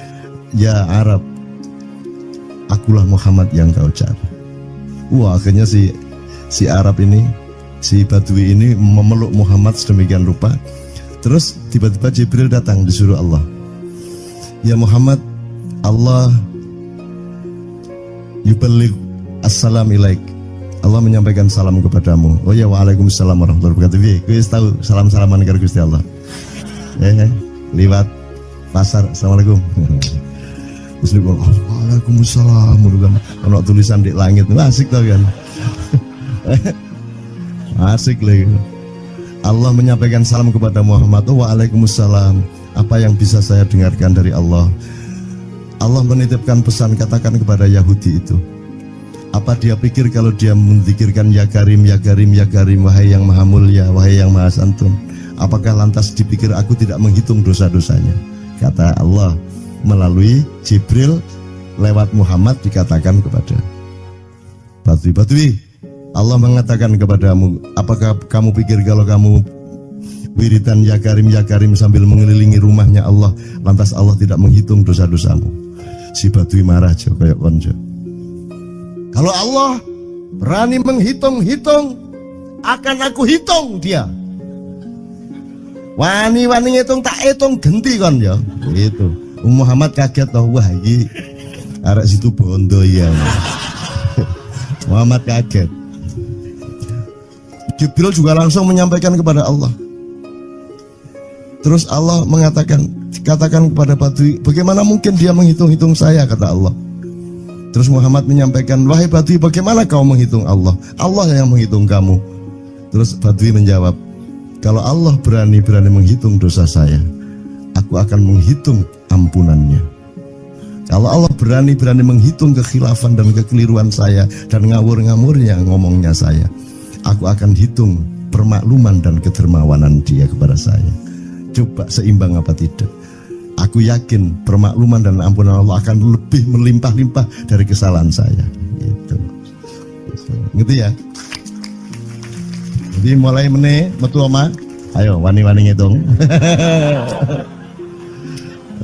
Speaker 1: ya Arab, akulah Muhammad yang kau cari. Wah, akhirnya si Arab ini, si Badui ini memeluk Muhammad sedemikian rupa. Terus tiba-tiba Jibril datang, disuruh Allah, ya Muhammad, Allah yuballigh assalam ilaik, Allah menyampaikan salam kepadamu. Oh ya, waalaikumsalam warahmatullahi wabarakatuh. Gue tahu salam-salaman karo Gusti Allah. Liwat pasar, assalamualaikum. Terus waalaikumsalam, ono tulisan di langit, asik tau kan. Asik lagi. Allah menyampaikan salam kepada Muhammad. Oh, waalaikumsalam. Apa yang bisa saya dengarkan dari Allah? Allah menitipkan pesan, katakan kepada Yahudi itu, apa dia pikir kalau dia menzikirkan ya Karim, ya Karim, ya Karim, wahai yang maha mulia, wahai yang maha santun, apakah lantas dipikir aku tidak menghitung dosa-dosanya? Kata Allah melalui Jibril lewat Muhammad, dikatakan kepada Badui, Allah mengatakan kepadamu, apakah kamu pikir kalau kamu wiridan ya Karim sambil mengelilingi rumahnya Allah, lantas Allah tidak menghitung dosa-dosamu? Si Badui marah jo, kayak konjo. Kalau Allah berani menghitung-hitung, akan aku hitung dia. Wani-wani ngitung tak hitung genti kon ya. Gitu. Muhammad kaget toh, wah iki arek situ bondo ya. Muhammad kaget. Jibril juga langsung menyampaikan kepada Allah. Terus Allah mengatakan, katakan kepada Badui, bagaimana mungkin dia menghitung-hitung saya, kata Allah. Terus Muhammad menyampaikan, wahai Badui, bagaimana kau menghitung Allah? Allah yang menghitung kamu. Terus Badui menjawab, kalau Allah berani menghitung dosa saya, aku akan menghitung ampunannya. Kalau Allah berani menghitung kekhilafan dan kekeliruan saya dan ngawur-ngawurnya ngomongnya saya, aku akan hitung permakluman dan kedermawanan dia kepada saya. Coba seimbang apa tidak? Aku yakin permakluman dan ampunan Allah akan lebih melimpah-limpah dari kesalahan saya. Gitu. Ngerti ya? Jadi mulai metu oma, ayo wani-wani ngitung.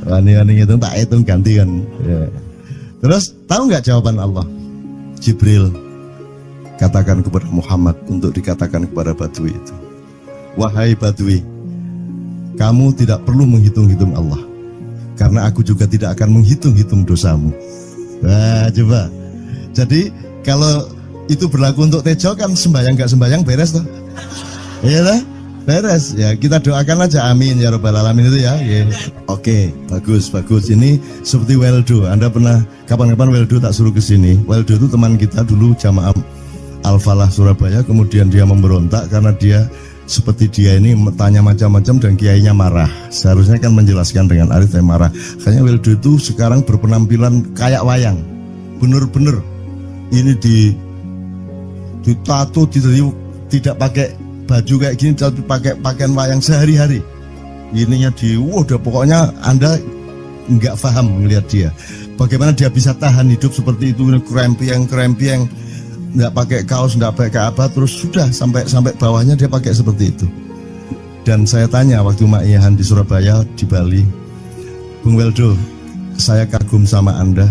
Speaker 1: Wani-wani ngitung tak hitung ganti kan. Ya. Terus tahu nggak jawaban Allah? Jibril katakan kepada Muhammad untuk dikatakan kepada Badui itu, wahai Badui, kamu tidak perlu menghitung-hitung Allah, karena aku juga tidak akan menghitung-hitung dosamu. Nah, coba. Jadi kalau itu berlaku untuk Tejo, kan sembahyang gak sembahyang beres toh? Iya lah, beres. Ya kita doakan aja, amin ya robbal alamin itu ya. Oke, bagus. Ini seperti Weldo. Anda pernah kapan-kapan Weldo tak suruh ke sini? Weldo itu teman kita dulu jamaah Al-Falah Surabaya, kemudian dia memberontak karena dia seperti dia ini tanya macam-macam dan kiainya marah. Seharusnya kan menjelaskan dengan arif tapi marah. Kayaknya Weldo itu sekarang berpenampilan kayak wayang. Bener-bener ini ditato, tidak pakai baju kayak gini, tapi pakai pakaian wayang sehari-hari. Ininya udah pokoknya Anda nggak paham melihat dia. Bagaimana dia bisa tahan hidup seperti itu, krempiang, nggak pakai kaos, nggak pakai apa, terus sudah sampai bawahnya dia pakai seperti itu. Dan saya tanya waktu Ma'iyahan di Surabaya, di Bali, Bung Weldo, saya kagum sama Anda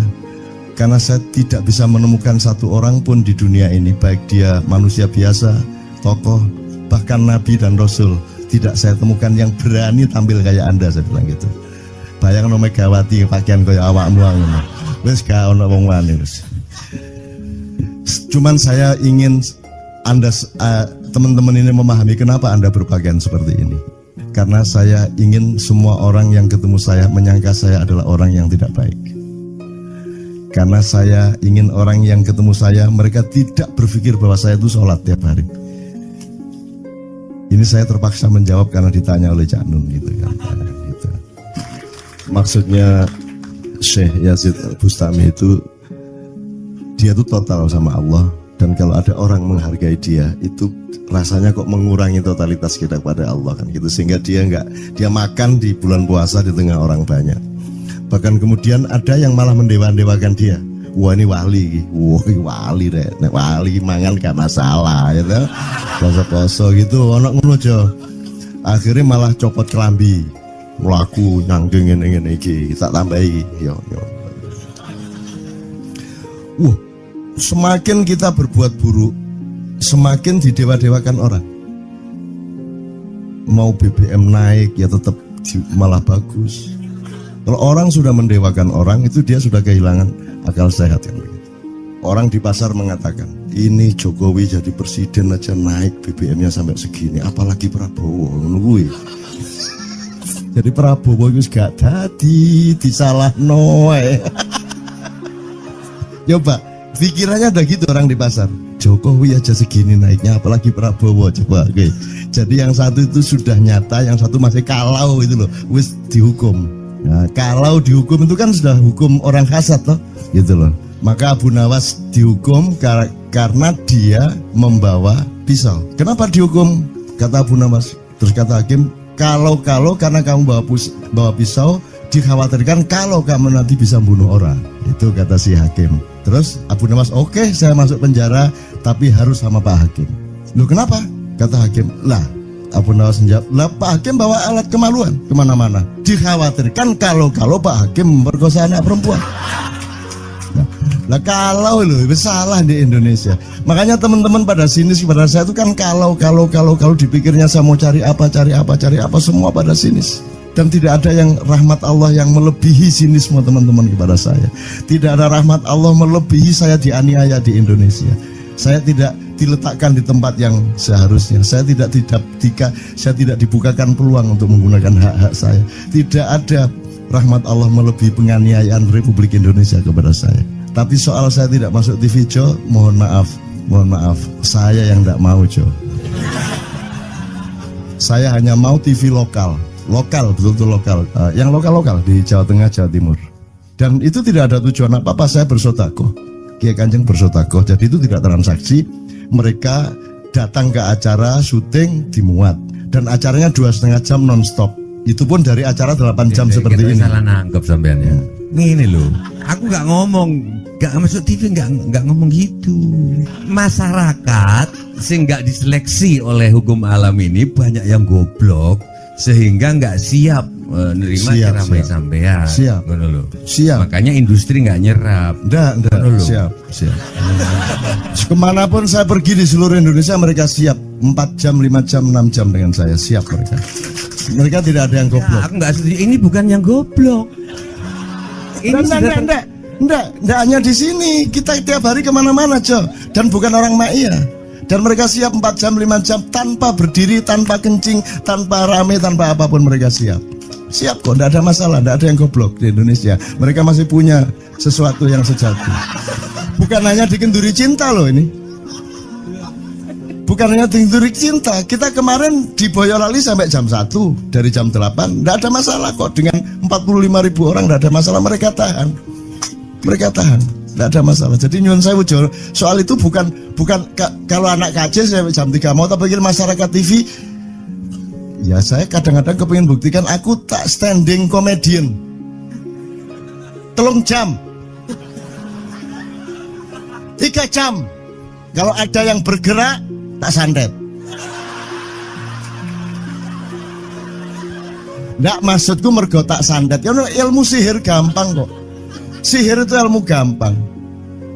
Speaker 1: karena saya tidak bisa menemukan satu orang pun di dunia ini, baik dia manusia biasa, tokoh, bahkan Nabi dan Rasul, tidak saya temukan yang berani tampil kayak Anda. Saya bilang gitu. Bayang no Megawati pakaian kaya awakmu ngono. Wis gak ono wong wani wis. Cuman saya ingin Anda teman-teman ini memahami kenapa Anda berpakaian seperti ini. Karena saya ingin semua orang yang ketemu saya menyangka saya adalah orang yang tidak baik. Karena saya ingin orang yang ketemu saya mereka tidak berpikir bahwa saya itu sholat tiap hari. Ini saya terpaksa menjawab karena ditanya oleh Cak Nun gitu kan. Gitu. Maksudnya Syekh Yazid Bustami itu dia itu total sama Allah, dan kalau ada orang menghargai dia itu rasanya kok mengurangi totalitas kita kepada Allah kan gitu, sehingga dia makan di bulan puasa di tengah orang banyak. Bahkan kemudian ada yang malah mendewa-dewakan dia. Wah ini wali, wali deh, nek wali mangan gak masalah gitu, poso-poso gitu, ono ngono aja. Akhirnya malah copot kelambi, melaku nyangking ngene iki, tak tambahi, yo. Semakin kita berbuat buruk, semakin didewa-dewakan orang. Mau BBM naik ya tetap malah bagus. Kalau orang sudah mendewakan orang, itu dia sudah kehilangan akal sehat kan begitu. Orang di pasar mengatakan, ini Jokowi jadi presiden aja naik BBM-nya sampai segini, apalagi Prabowo nungguin. Jadi Prabowo itu gak tadi disalah noe. Coba pikirannya ada gitu orang di pasar. Jokowi aja segini naiknya, apalagi Prabowo, coba. Oke. Jadi yang satu itu sudah nyata, yang satu masih kalau itu loh, wis dihukum. Nah, kalau dihukum itu kan sudah hukum orang hasad toh, gitu loh. Maka Abu Nawas dihukum karena dia membawa pisau. Kenapa dihukum? Kata Abu Nawas. Terus kata hakim, kalau karena kamu bawa pisau, dikhawatirkan kalau kamu nanti bisa bunuh orang. Itu kata si hakim. Terus Abu Nawas, oke, saya masuk penjara, tapi harus sama Pak Hakim. Loh kenapa? Kata hakim, lah Abu Nawas menjawab, lah Pak Hakim bawa alat kemaluan kemana-mana. Dikhawatirkan kalau Pak Hakim memperkosa anak perempuan. Nah kalau loh, salah di Indonesia. Makanya teman-teman pada sinis pada saya itu kan kalau dipikirnya saya mau cari apa, semua pada sinis. Dan tidak ada yang rahmat Allah yang melebihi sinisme teman-teman kepada saya. Tidak ada rahmat Allah melebihi saya dianiaya di Indonesia. Saya tidak diletakkan di tempat yang seharusnya. Saya tidak dibukakan peluang untuk menggunakan hak-hak saya. Tidak ada rahmat Allah melebihi penganiayaan Republik Indonesia kepada saya. Tapi soal saya tidak masuk TV, Jo, mohon maaf, saya yang tidak mau, Jo. Saya hanya mau TV lokal, betul-betul lokal, yang lokal di Jawa Tengah, Jawa Timur. Dan itu tidak ada tujuan apa-apa, saya bersodakoh, Kiai Kanjeng bersodakoh, jadi itu tidak transaksi. Mereka datang ke acara syuting dimuat, dan acaranya 2,5 jam non-stop. Itu pun dari acara 8 jam seperti ini.
Speaker 2: Salah nangkep sampean ya. Ini loh, aku nggak ngomong, nggak masuk TV, nggak ngomong gitu. Masyarakat sing nggak diseleksi oleh hukum alam ini banyak yang goblok sehingga nggak siap menerima ceramah sampean.
Speaker 1: Siap.
Speaker 2: Makanya industri nggak nyerap.
Speaker 1: Siap. Kemanapun saya pergi di seluruh Indonesia mereka siap 4 jam, 5 jam, 6 jam dengan saya, siap mereka. Mereka tidak ada yang goblok.
Speaker 2: Ya, aku nggak setuju. Ini bukan yang goblok.
Speaker 1: Enggak hanya di sini, kita tiap hari kemana-mana, Jo. Dan bukan orang Ma'iyah. Dan mereka siap 4 jam, 5 jam tanpa berdiri, tanpa kencing, tanpa rame, tanpa apapun mereka siap. Siap kok, enggak ada masalah, enggak ada yang goblok di Indonesia. Mereka masih punya sesuatu yang sejati. Bukan hanya dikenduri cinta loh ini. bukan hanya tinggi cinta. Kita kemarin di Boyolali sampai jam 1, dari jam 8, tidak ada masalah kok. Dengan 45.000 orang tidak ada masalah, mereka tahan, tidak ada masalah. Jadi nyuwun sewu soal itu bukan kalau anak KJ sampai jam 3 mau tak pikir masyarakat TV. Ya saya kadang-kadang kepingin buktikan aku tak standing comedian 3 jam 3 jam. Kalau ada yang bergerak tak santet. Nggak, maksudku mergo tak santet. Ya ilmu sihir gampang kok. Sihir itu ilmu gampang.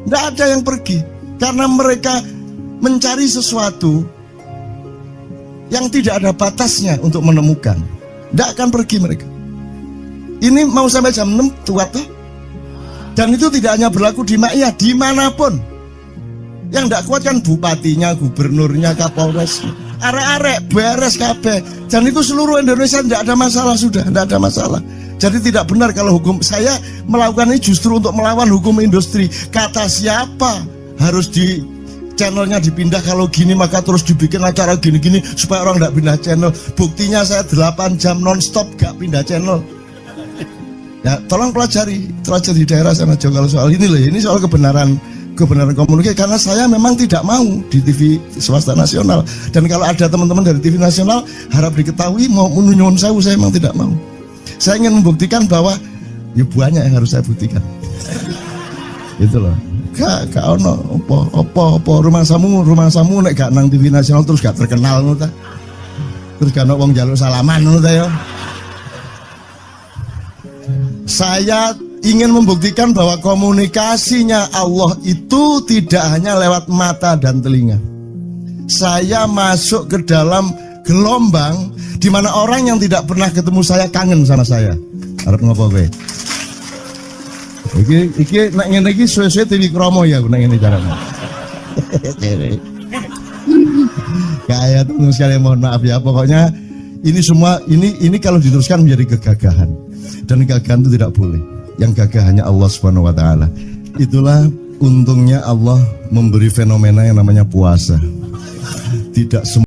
Speaker 1: Nggak ada yang pergi karena mereka mencari sesuatu yang tidak ada batasnya untuk menemukan. Nggak akan pergi mereka. Ini mau sampai jam 6 tuat tuh. Dan itu tidak hanya berlaku di Maia, dimanapun. Yang tidak kuat kan bupatinya, gubernurnya, kapolres, arek-arek beres kabeh. Dan itu seluruh Indonesia tidak ada masalah, sudah tidak ada masalah. Jadi tidak benar kalau hukum, saya melakukan ini justru untuk melawan hukum industri. Kata siapa harus di channelnya dipindah, kalau gini maka terus dibikin acara gini-gini supaya orang tidak pindah channel. Buktinya saya 8 jam non-stop gak pindah channel. Ya tolong pelajari di daerah sana juga kalau soal ini loh. Ini soal kebenaran komunikasi, karena saya memang tidak mau di TV swasta nasional. Dan kalau ada teman-teman dari TV nasional harap diketahui mau nyuwun sewu, saya memang tidak mau. Saya ingin membuktikan bahwa ya banyak yang harus saya buktikan. Itu loh. Gak ono apa rumah samu nek gak nang TV nasional terus gak terkenal ngono ta. Terus gak ono wong njaluk salaman ngono ta ya. Saya ingin membuktikan bahwa komunikasinya Allah itu tidak hanya lewat mata dan telinga. Saya masuk ke dalam gelombang di mana orang yang tidak pernah ketemu saya kangen sama saya. Arep ngopo kowe? Iki nek ngene iki suwe-suwe TV Kromo ya nek ngene carane. Kayak teman sekalian mohon maaf ya, pokoknya ini semua ini kalau diteruskan menjadi kegagahan. Dan kegagahan itu tidak boleh. Yang gagah hanya Allah Subhanahu wa taala. Itulah untungnya Allah memberi fenomena yang namanya puasa. Tidak semua